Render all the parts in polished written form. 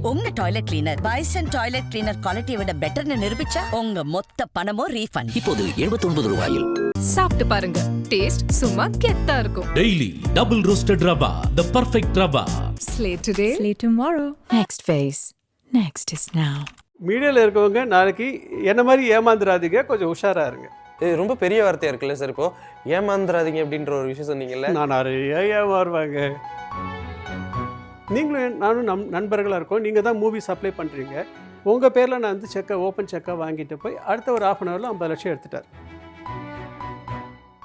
உங்க toilet cleaner bison toilet cleaner குவாலிட்டியை விட பெட்டர்னு நிரூபிச்சா உங்க மொத்த பணமும் ரீஃபண்ட். இப்போது 79 ரூபாயில். சாப்பிட்டு பாருங்க, டேஸ்ட் சும்மா கெத்தா இருக்கும். Daily double roasted rava, the perfect rava. Slate today, slate tomorrow. Next phase. Next is now. மீடியாவில் இருக்கவங்க நாளைக்கு என்ன மாதிரி ஏமாந்துடாதீங்க, கொஞ்சம் உஷாரா இருங்க. இது ரொம்ப பெரிய வார்த்தையா இருக்குல்ல சார். இப்போ ஏமாந்துடாதீங்க அப்படின்ற ஒரு விஷயம் சொன்னீங்கல்ல. நான் நிறைய ஏமாறுவாங்க. நீங்களும் நானும் நண்பர்களாக இருக்கோம். நீங்கள் தான் மூவி சப்ளை பண்ணுறீங்க. உங்கள் பேரில் நான் வந்து ஓப்பன் செக்கை வாங்கிட்டு போய் அடுத்த ஒரு 1/2 hourல 50 லட்சம் எடுத்துட்டார்.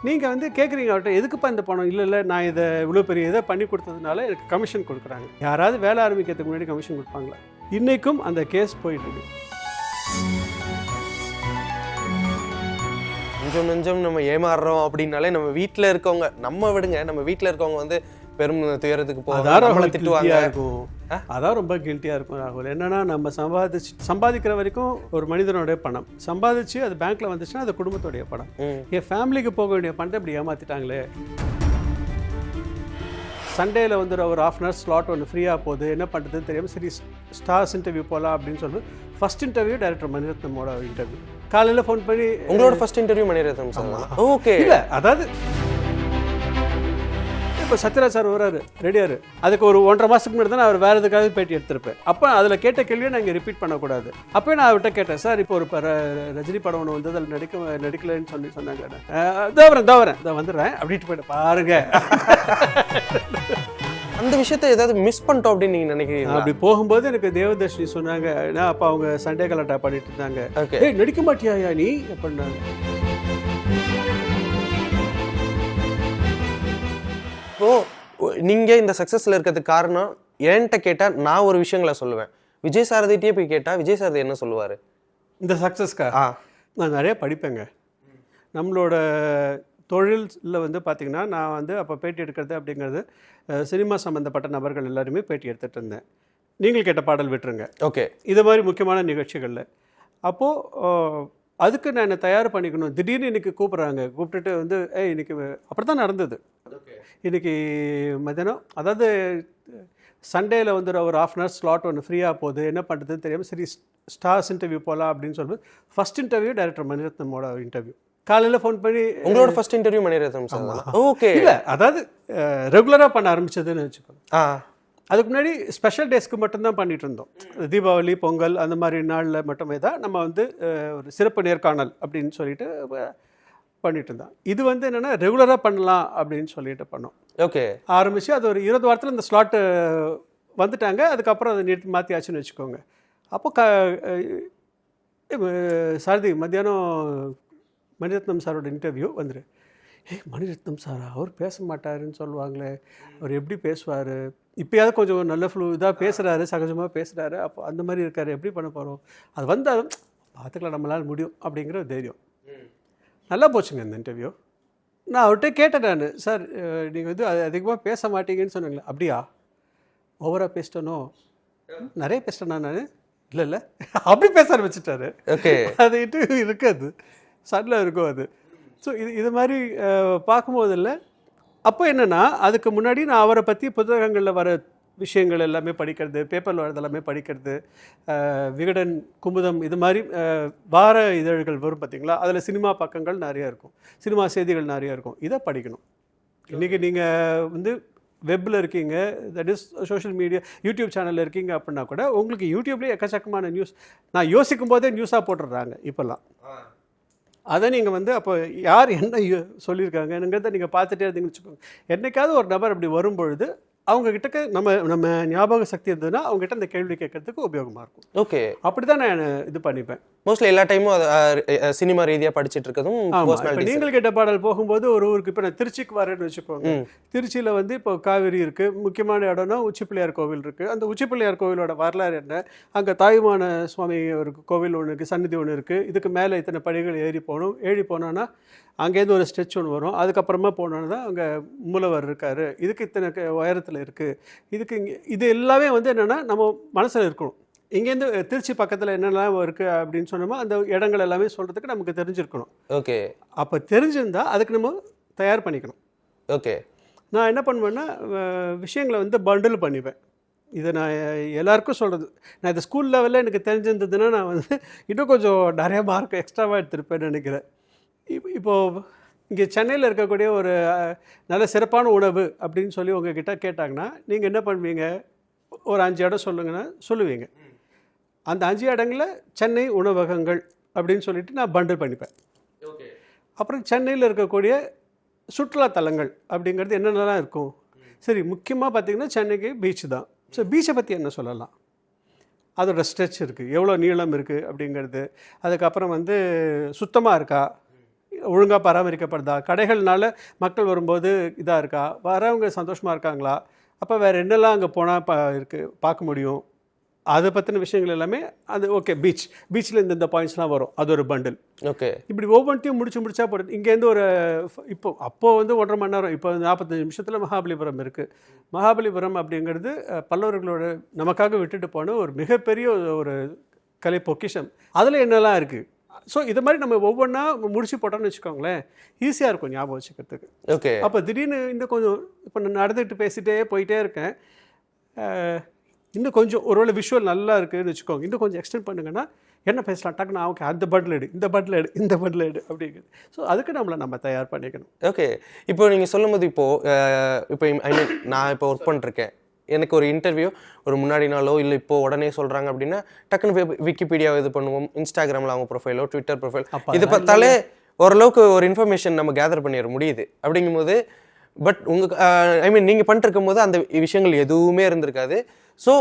நீங்கள் வந்து கேட்குறீங்க அவர்கிட்ட, எதுக்குப்பா இந்த பணம்? இல்லை நான் இதை இவ்வளோ பெரிய இதை பண்ணி கொடுத்ததுனால எனக்கு கமிஷன் கொடுக்குறாங்க. யாராவது வேலை ஆரம்பிக்கிறதுக்கு முன்னாடி கமிஷன் கொடுப்பாங்களா? இன்றைக்கும் அந்த கேஸ் போயிட்டுருக்கு. கொஞ்சம் நம்ம ஏமாறுறோம் அப்படின்னாலே நம்ம வீட்டில் இருக்கவங்க, நம்ம விடுங்க, நம்ம வீட்டில் இருக்கவங்க வந்து பெரும் துயரத்துக்கு திட்டுவாங்க. அதான் ரொம்ப கில்ட்டியாக இருக்கும் ராகுல். என்னன்னா நம்ம சம்பாதிக்கிற வரைக்கும் ஒரு மனிதனுடைய பணம் சம்பாதிச்சு அது பேங்க்ல வந்துச்சுன்னா அது குடும்பத்துடைய பணம். என் ஃபேமிலிக்கு போக வேண்டிய பணத்தை இப்படி ஏமாத்திட்டாங்களே. சண்டேல வந்து ஒரு 1/2 hour ஸ்லாட் ஒன்று ஃப்ரீயாக போகுது, என்ன பண்ணுறதுன்னு தெரியாமல் சரி ஸ்டார்ஸ் இன்டர்வியூ போகலாம் அப்படின்னு சொல்லிட்டு ஃபர்ஸ்ட் இன்டர்வியூ டைரக்டர் மணிரத்னமோட இன்டர்வியூ. காலையில் ஃபோன் பண்ணி, உங்களோட first interview Mani Ratnam sir? Okay. இல்லை, அதாவது இப்போ சத்யராஜ் சார் வராரு, ரெடியாரு. அதுக்கு ஒரு 1.5 மாதத்துக்கு முன்னாடி தான் அவர் வேறு எதுக்காக பேட்டி எடுத்திருப்பேன். அப்போ அதில் கேட்ட கேள்வியை நான் இங்கே ரிப்பீட் பண்ணக்கூடாது. அப்போ நான் அவர்கிட்ட கேட்டேன், சார் இப்போ ஒரு ரஜினி படம் ஒன்று வந்து அதில் நடிக்கலைன்னு சொன்னாங்க. வரேன் வந்துடுறேன் அப்படின்ட்டு போயிட்டு பாருங்க. அந்த விஷயத்தை ஏதாவது மிஸ் பண்ணிட்டோம் அப்படின்னு நீங்கள் நினைக்கிறீங்க? அப்படி போகும்போது எனக்கு தேவதர்ஷினி சொன்னாங்க, ஏன்னா அப்போ அவங்க சண்டே கலாட்டா பண்ணிட்டு இருந்தாங்க. ஏய் நடிக்க மாட்டியா நீ அப்படின்னாங்க. இப்போ நீங்கள் இந்த சக்ஸஸில் இருக்கிறதுக்கு காரணம் என்கிட்ட கேட்டால் நான் ஒரு விஷயங்களை சொல்லுவேன். விஜய் சாரதிட்டே போய் கேட்டால் விஜய் சாரதி என்ன சொல்லுவார் இந்த சக்ஸஸ்க்கா? நான் நிறைய படிப்பேங்க. நம்மளோட தொழிலில் வந்து பார்த்திங்கன்னா நான் வந்து அப்போ பேட்டி எடுக்கிறது அப்படிங்கிறது சினிமா சம்மந்தப்பட்ட நபர்கள் எல்லாருமே பேட்டி எடுத்துகிட்டு இருந்தேன். நீங்கள் கேட்ட பாடல் விட்டுருங்க. ஓகே. இது மாதிரி முக்கியமான நிகழ்ச்சிகளில் அப்போது அதுக்கு நான் என்னை தயார் பண்ணிக்கணும். திடீர்னு இன்றைக்கி கூப்பிட்டுட்டு வந்து இன்றைக்கி அப்படி தான் நடந்தது. இன்றைக்கி மத்தியானம், அதாவது சண்டேல வந்து ஒரு 1/2 hour ஸ்லாட் ஒன்று ஃப்ரீயாக போகுது, என்ன பண்ணுறதுன்னு தெரியாமல் சரி ஸ்டார்ஸ் இன்டர்வியூ போகலாம் அப்படின்னு சொல்லிட்டு ஃபர்ஸ்ட் இன்டர்வியூ டைரக்டர் மணிரத்னமோட இன்டர்வியூ. காலையில் ஃபோன் பண்ணி, உங்களோட first interview Mani Ratnam sir? Okay. இல்லை, அதாவது ரெகுலராக பண்ண ஆரம்பிச்சதுன்னு வச்சுக்கோங்க. அதுக்கு முன்னாடி ஸ்பெஷல் டேஸ்க்கு மட்டும்தான் பண்ணிகிட்டு இருந்தோம். தீபாவளி, பொங்கல் அந்த மாதிரி நாளில் மட்டுமே தான் நம்ம வந்து ஒரு சிறப்பு நேர்காணல் அப்படின்னு சொல்லிட்டு பண்ணிட்டு இருந்தோம். இது வந்து என்னென்னா ரெகுலராக பண்ணலாம் அப்படின்னு சொல்லிட்டு பண்ணோம். ஓகே. ஆரம்பித்து அது ஒரு 20 வாரத்தில் இந்த ஸ்லாட்டு வந்துட்டாங்க. அதுக்கப்புறம் அதை மாற்றியாச்சுன்னு வச்சுக்கோங்க. அப்போ சாரதி மத்தியானம் மணிரத்னம் சாரோட இன்டர்வியூ வந்துரு. மணிரத்னம் சாரா, அவர் பேச மாட்டாருன்னு சொல்லுவாங்களே, அவர் எப்படி பேசுவார்? இப்போயாவது கொஞ்சம் நல்ல இதாக பேசுகிறாரு, சகஜமாக பேசுகிறாரு. அப்போ அந்த மாதிரி இருக்கார், எப்படி பண்ண போகிறோம்? அது வந்தாலும் பார்த்துக்கலாம், நம்மளால் முடியும் அப்படிங்கிற ஒரு தைரியம். நல்லா போச்சுங்க இந்த இன்டர்வியூ. நான் அவர்கிட்ட கேட்டேன், நான் சார் நீங்கள் வந்து அதிகமாக பேச மாட்டீங்கன்னு சொன்னாங்களே, அப்படியா? ஓவராக பேசிட்டனோ? நிறைய பேசிட்டேனா நான்? இல்லை அப்படி பேச ஆரம்பிச்சிட்டாரு. ஓகே. அது இருக்காது, சட்டில் இருக்கும் அது. ஸோ இது மாதிரி பார்க்கும்போதில்ல. அப்போ என்னென்னா அதுக்கு முன்னாடி நான் அவரை பற்றி புத்தகங்களில் வர விஷயங்கள் எல்லாமே படிக்கிறது, பேப்பரில் வரது எல்லாமே படிக்கிறது, விகடன், குமுதம், இது மாதிரி வார இதழ்கள் வரும் பார்த்திங்களா, அதில் சினிமா பக்கங்கள் நிறையா இருக்கும், சினிமா செய்திகள் நிறையா இருக்கும். இதை படிக்கணும். இன்றைக்கி நீங்கள் வந்து வெப்பில் இருக்கீங்க, that is social media, YouTube சேனலில் இருக்கீங்க அப்படின்னா கூட உங்களுக்கு யூடியூப்லேயே எக்கச்சக்கமான நியூஸ் நான் யோசிக்கும் போதே நியூஸாக போட்டுடுறாங்க இப்போல்லாம். அதை நீங்கள் வந்து அப்போ யார் என்ன சொல்லியிருக்காங்கங்கிறத நீங்கள் பார்த்துட்டே இருந்தீங்கன்னு வச்சுக்கோங்க. என்றைக்காவது ஒரு நபர் அப்படி வரும்பொழுது அவங்கக்கிட்ட நம்ம ஞாபக சக்தி இருந்ததுன்னா அவங்ககிட்ட அந்த கேள்வி கேட்கறதுக்கு உபயோகமாக இருக்கும். ஓகே. அப்படி தான் நான் இது பண்ணிப்பேன். மோஸ்ட்லி எல்லா டைமும் சினிமா ரீதியாக படிச்சுட்டு இருக்கதும். நீங்கள் கேட்ட பாடல் போகும்போது ஒரு ஊருக்கு, இப்போ நான் திருச்சிக்கு வரேன்னு வச்சுக்கோங்க. திருச்சியில் வந்து இப்போ காவேரி இருக்குது, முக்கியமான இடம்னா உச்சிப்பிள்ளையார் கோவில் இருக்குது. அந்த உச்சிப்பிள்ளையார் கோவிலோட வரலாறு என்ன, அங்கே தாயுமான சுவாமி ஒரு கோவில் ஒன்று இருக்குது, சன்னிதி ஒன்று இருக்குது. இதுக்கு மேலே இத்தனை படிகள் ஏறி போனோன்னா அங்கேருந்து ஒரு ஸ்டெச் ஒன்று வரும். அதுக்கப்புறமா போனோன்னா தான் அங்கே மூலவர் இருக்கார், இதுக்கு இத்தனை உயரத்தில் இருக்குது. இதுக்கு இது எல்லாமே வந்து என்னென்னா நம்ம மனசில் இருக்கணும். இங்கேருந்து திருச்சி பக்கத்தில் என்னெல்லாம் இருக்குது அப்படின்னு சொன்னோமோ அந்த இடங்கள் எல்லாமே சொல்கிறதுக்கு நமக்கு தெரிஞ்சிருக்கணும். ஓகே. அப்போ தெரிஞ்சிருந்தால் அதுக்கு நம்ம தயார் பண்ணிக்கணும். ஓகே. நான் என்ன பண்ணுவேன்னா விஷயங்களை வந்து பண்டில் பண்ணிப்பேன். இதை நான் எல்லாருக்கும் சொல்கிறது. நான் இது ஸ்கூல் லெவலில் எனக்கு தெரிஞ்சிருந்ததுன்னா நான் வந்து இன்னும் கொஞ்சம் நிறைய மார்க் எக்ஸ்ட்ராவாக எடுத்திருப்பேன்னு நினைக்கிறேன். இப்போது இங்கே சென்னையில் இருக்கக்கூடிய ஒரு நல்ல சிறப்பான உணவு அப்படின்னு சொல்லி உங்ககிட்ட கேட்டாங்கன்னா நீங்கள் என்ன பண்ணுவீங்க? ஒரு 5 இடம் சொல்லுங்கன்னா சொல்லுவீங்க. அந்த 5 இடங்களில் சென்னை உணவகங்கள் அப்படின்னு சொல்லிட்டு நான் பண்டில் பண்ணிப்பேன். அப்புறம் சென்னையில் இருக்கக்கூடிய சுற்றுலாத்தலங்கள் அப்படிங்கிறது என்னென்னலாம் இருக்கும்? சரி, முக்கியமாக பார்த்திங்கன்னா சென்னைக்கு பீச் தான். ஸோ பீச்சை பற்றி என்ன சொல்லலாம்? அதோட ஸ்ட்ரெச் இருக்குது, எவ்வளோ நீளம் இருக்குது அப்படிங்கிறது. அதுக்கப்புறம் வந்து சுத்தமாக இருக்கா, ஒழுங்காக பராமரிக்கப்படுதா, கடைகள்னால மக்கள் வரும்போது இதாக இருக்கா, வரவங்க சந்தோஷமாக இருக்காங்களா, அப்போ வேறு என்னெல்லாம் அங்கே போனால் இருக்குது பார்க்க முடியும், அதை பற்றின விஷயங்கள் எல்லாமே அது ஓகே. பீச்சில் இந்த பாயிண்ட்ஸ்லாம் வரும், அது ஒரு பண்டில். ஓகே, இப்படி ஒவ்வொன்றையும் முடிச்சா போடுது. இங்கேருந்து ஒரு அப்போது வந்து 1.5 மணி நேரம், இப்போ 45 நிமிஷத்தில் மகாபலிபுரம் இருக்குது. மகாபலிபுரம் அப்படிங்கிறது பல்லவர்களோட நமக்காக விட்டுட்டு போன ஒரு மிகப்பெரிய ஒரு கலை பொக்கிஷம். அதில் என்னெல்லாம் இருக்குது? ஸோ இது மாதிரி நம்ம ஒவ்வொன்றா முடிச்சு போட்டோம்னு வச்சுக்கோங்களேன், ஈஸியாக இருக்கும் ஞாபகம் வச்சுக்கிறதுக்கு. ஓகே, அப்போ திடீர்னு இன்னும் கொஞ்சம் இப்போ நான் நடந்துட்டு பேசிகிட்டே போயிட்டே இருக்கேன், இன்னும் கொஞ்சம் ஒருவேளை விஷுவல் நல்லா இருக்குதுன்னு வச்சுக்கோங்க, இன்னும் கொஞ்சம் எக்ஸ்டெண்ட் பண்ணுங்கன்னா என்ன பேசலாம், டக்குன்னு ஓகே அந்த பட்டில் எடு, இந்த பட்டில் எடு, இந்த பட்டில் எடு அப்படிங்கிறது. ஸோ அதுக்கு நம்ம தயார் பண்ணிக்கணும். ஓகே, இப்போ நீங்கள் சொல்லும்போது இப்போ ஐ மீன் நான் இப்போ ஒர்க் பண்ணிருக்கேன், எனக்கு ஒரு இன்டர்வியூ ஒரு முன்னாடி நாளோ இல்லை இப்போ உடனே சொல்கிறாங்க அப்படின்னா டக்குன்னு விக்கிபீடியாவை இது பண்ணுவோம், இன்ஸ்டாகிராமில் அவங்க ப்ரொஃபைலோ ட்விட்டர் ப்ரொஃபைல் இது பார்த்தாலே ஓரளவுக்கு ஒரு இன்ஃபர்மேஷன் நம்ம கேதர் பண்ணிட முடியுது. அப்படிங்கும்போது பட் ஐ மீன் நீங்கள் பண்ணிருக்கும் போது அந்த விஷயங்கள் எதுவுமே இருந்திருக்காது. ஸோ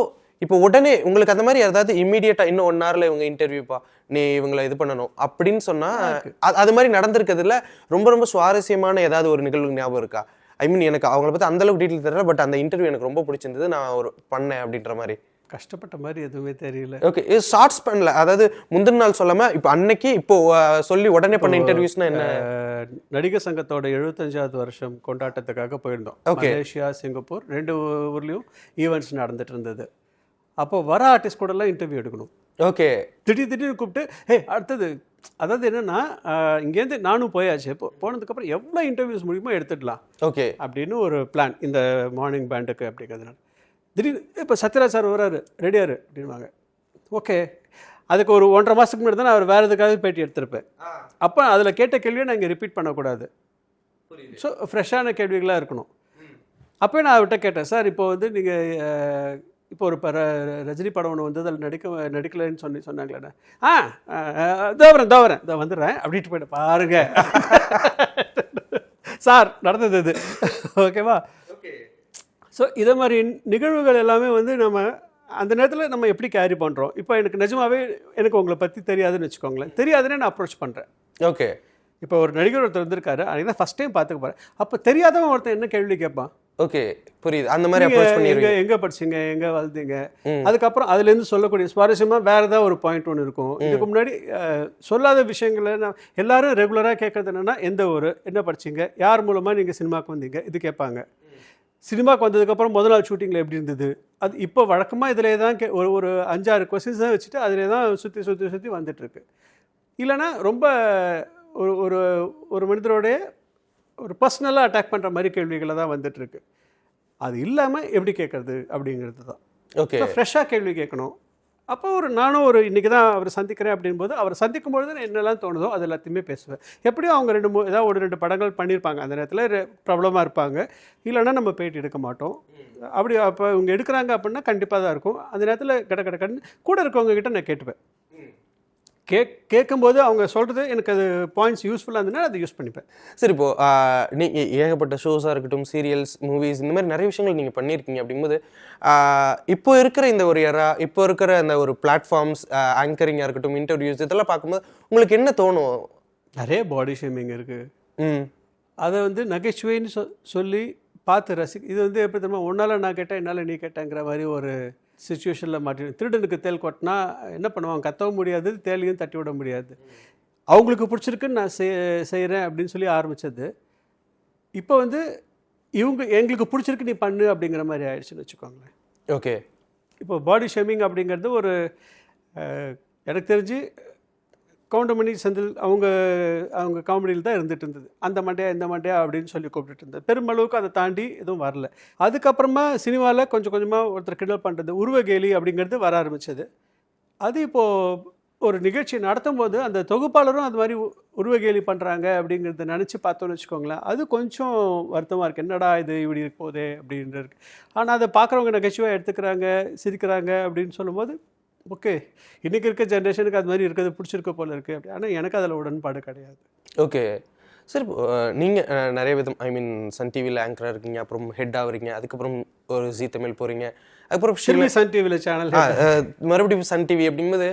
இப்போ உடனே உங்களுக்கு அந்த மாதிரி ஏதாவது இம்மீடியட்டாக இன்னும் 1 hourல இவங்க இன்டர்வியூப்பா நீ இவங்களை இது பண்ணணும் அப்படின்னு சொன்னால் அது மாதிரி நடந்திருக்கிறதுல ரொம்ப ரொம்ப சுவாரஸ்யமான ஏதாவது ஒரு நிகழ்வு ஞாபகம் இருக்கா? ஐ மீன் எனக்கு அவங்கள பற்றி அந்தளவுக்கு டீட்டெயில் தெரியல, பட் அந்த இன்டர்வியூ எனக்கு ரொம்ப பிடிச்சிருந்தது, நான் ஒரு பண்ணேன் அப்படின்ற மாதிரி. கஷ்டப்பட்ட மாதிரி எதுவுமே தெரியல. ஓகே, ஷார்ட்ஸ் பண்ணல, அதாவது முந்தின நாள் சொல்லாமல் இப்போ அன்னைக்கு இப்போ சொல்லி உடனே பண்ண இன்டர்வியூஸ்னா என்ன? நடிகர் சங்கத்தோட 75வது வருஷம் கொண்டாட்டத்துக்காக போயிருந்தோம். மலேசியா, சிங்கப்பூர் 2 ஊர்லேயும் ஈவெண்ட்ஸ் நடந்துட்டு இருந்தது. அப்போ வர ஆர்டிஸ்ட் கூடலாம் இன்டர்வியூ எடுக்கணும். ஓகே, திடீர்னு கூப்பிட்டு அடுத்தது, அதாவது என்னென்னா இங்கேருந்து நானும் போயாச்சு, போனதுக்கப்புறம் எவ்வளோ இன்டர்வியூஸ் முடியுமோ எடுத்துடலாம் ஓகே அப்படின்னு ஒரு பிளான் இந்த மார்னிங் பேண்டுக்கு. அப்படிங்கிறதுனால திடீர்னு இப்போ சத்யராஜ் சார் வராரு, ரெடியாரு அப்படின்வாங்க. ஓகே, அதுக்கு ஒரு 1.5 மாதத்துக்கு முன்னாடி தான் நான் அவர் வேறு எதுக்காக பேட்டி எடுத்திருப்பேன். அப்போ அதில் கேட்ட கேள்வியை நான் இங்கே ரிப்பீட் பண்ணக்கூடாது. ஸோ ஃப்ரெஷ்ஷான கேள்விகளாக இருக்கணும். அப்போ நான் அவர்கிட்ட கேட்டேன், சார் இப்போ வந்து நீங்கள் இப்போ ஒரு ரஜினி படம் ஒன்று வந்து அதில் நடிக்கலைன்னு சொன்னாங்களே, தோவரேன் வந்துடுறேன் அப்படின்ட்டு போயிட்டு பாருங்க சார் நடந்தது இது. ஓகேவா? ஸோ இதை மாதிரி நிகழ்வுகள் எல்லாமே வந்து நம்ம அந்த நேரத்தில் நம்ம எப்படி கேரி பண்ணுறோம். இப்போ எனக்கு நிஜமாவே எனக்கு உங்களை பற்றி தெரியாதுன்னு வச்சுக்கோங்களேன், தெரியாதுன்னு நான் அப்ரோச் பண்ணுறேன். ஓகே, இப்போ ஒரு நடிகர் ஒருத்தர் வந்திருக்காரு, அன்றைக்கி தான் ஃபஸ்ட் டைம் பார்த்துக்க போகிறேன். அப்போ தெரியாதவன் ஒருத்தர் என்ன கேள்வி கேட்பான். ஓகே, புரியுது. அந்த மாதிரி அப்ரோச் பண்ணிடுவீங்க. எங்கே படிச்சிங்க, எங்கே வளர்ந்தீங்க, அதுக்கப்புறம் அதுலேருந்து சொல்லக்கூடிய சுவாரஸ்யமாக வேறு ஏதாவது ஒரு பாயிண்ட் ஒன்று இருக்கும். இதுக்கு முன்னாடி சொல்லாத விஷயங்களை நான் எல்லாரும் ரெகுலராக கேட்கறது என்னென்னா, எந்த ஊர், என்ன படிச்சிங்க, யார் மூலமாக நீங்கள் சினிமாவுக்கு வந்தீங்க, இது கேட்பாங்க. சினிமாவுக்கு வந்ததுக்கப்புறம் முதல் நாள் ஷூட்டிங்கில் எப்படி இருந்தது, அது இப்போ வழக்கமாக இதிலே தான் ஒரு 5-6 கொஸ்டின்ஸ் தான் வச்சுட்டு அதிலே தான் சுற்றி வந்துட்டுருக்கு. இல்லைனா ரொம்ப ஒரு ஒரு மனிதரோடைய ஒரு பர்சனலாக அட்டாக் பண்ணுற மாதிரி கேள்விகளை தான் வந்துட்டுருக்கு. அது இல்லாமல் எப்படி கேட்குறது அப்படிங்கிறது தான். ஓகே, ஃப்ரெஷ்ஷாக கேள்வி கேட்கணும். அப்போ நானும் இன்றைக்கி தான் அவரை சந்திக்கிறேன் அப்படின்போது அவரை சந்திக்கும் பொழுது நான் என்னெல்லாம் தோணுதோ அது எல்லாத்தையுமே பேசுவேன். எப்படியும் அவங்க ஏதாவது 2 படங்கள் பண்ணியிருப்பாங்க, அந்த நேரத்தில் ப்ராப்ளமாக இருப்பாங்க, இல்லைன்னா நம்ம பேட்டி எடுக்க மாட்டோம். அப்படி அப்போ இவங்க எடுக்கிறாங்க அப்படின்னா கண்டிப்பாக தான் இருக்கும். அந்த நேரத்தில் கடன்னு கூட இருக்கவங்க கிட்ட நான் கேட்டுப்பேன். கேட்கும்போது அவங்க சொல்கிறது எனக்கு அது பாயிண்ட்ஸ் யூஸ்ஃபுல்லாக இருந்ததுன்னா அதை யூஸ் பண்ணிப்பேன். சரி, இப்போது நீங்கள் ஏகப்பட்ட ஷோஸாக இருக்கட்டும், சீரியல்ஸ், மூவிஸ், இந்த மாதிரி நிறைய விஷயங்கள் நீங்கள் பண்ணியிருக்கீங்க. அப்படிங்கும்போது இப்போ இருக்கிற இந்த ஒரு இப்போ இருக்கிற அந்த ஒரு பிளாட்ஃபார்ம்ஸ், ஆங்கரிங்காக இருக்கட்டும், இன்டர்வியூஸ், இதெல்லாம் பார்க்கும்போது உங்களுக்கு என்ன தோணும்? நிறைய பாடி ஷேமிங் இருக்குது. அதை வந்து நகைச்சுவைன்னு சொல்லி பார்த்து இது வந்து எப்படி தெரியுமா, ஒன்றால் நான் கேட்டேன் என்னால் நீ கேட்டேங்கிற மாதிரி ஒரு சிச்சுவேஷனில் மாட்டி. திருடனுக்கு தேல் கொட்டினா என்ன பண்ணுவாங்க, கத்தவும் முடியாது, தேலையும் தட்டி விட முடியாது. அவங்களுக்கு பிடிச்சிருக்குன்னு நான் செய்கிறேன் அப்படின்னு சொல்லி ஆரம்பித்தது இப்போ வந்து எங்களுக்கு பிடிச்சிருக்கு நீ பண்ணு அப்படிங்கிற மாதிரி ஆயிடுச்சுன்னு வச்சுக்கோங்களேன். ஓகே, இப்போ பாடி ஷேமிங் அப்படிங்கிறது எனக்கு தெரிஞ்சு கவுண்டமணி செந்தில் அவங்க காமெடியில் தான் இருந்துட்டு இருந்தது. அந்த மண்டையா இந்த மண்டையா அப்படின்னு சொல்லி கூப்பிட்டுட்டு இருந்தது. பெருமளவுக்கு அதை தாண்டி எதுவும் வரல. அதுக்கப்புறமா சினிமாவில் கொஞ்சம் கொஞ்சமாக ஒருத்தர் கிண்டல் பண்ணுறது உருவகேலி அப்படிங்கிறது வர ஆரம்பித்தது. அது இப்போது ஒரு நிகழ்ச்சி நடத்தும் போது அந்த தொகுப்பாளரும் அது மாதிரி உருவகேலி பண்ணுறாங்க அப்படிங்கிறத நினச்சி பார்த்தோன்னு வச்சுக்கோங்களேன், அது கொஞ்சம் வருத்தமாக இருக்குது. என்னடா இது இப்படி இருக்க போதே அப்படின்ட்டு இருக்குது. ஆனால் அதை பார்க்குறவங்க நகைச்சுவாக எடுத்துக்கிறாங்க, சிரிக்கிறாங்க அப்படின்னு சொல்லும்போது ஓகே, இன்றைக்கி இருக்க ஜென்ரேஷனுக்கு அது மாதிரி இருக்கிறது பிடிச்சிருக்க போல இருக்குது அப்படி. ஆனால் எனக்கு அதில் உடன்பாடு கிடையாது. ஓகே சார், நீங்கள் நிறைய விதம் சன் டிவியில் ஆங்கராக இருக்கீங்க, அப்புறம் ஹெட் ஆகுறீங்க, அதுக்கப்புறம் ஒரு ஜீ தமிழ் போகிறீங்க, அதுக்கப்புறம் சன் டிவியில் சேனல் மறுபடியும் சன் டிவி அப்படிங்கும்போது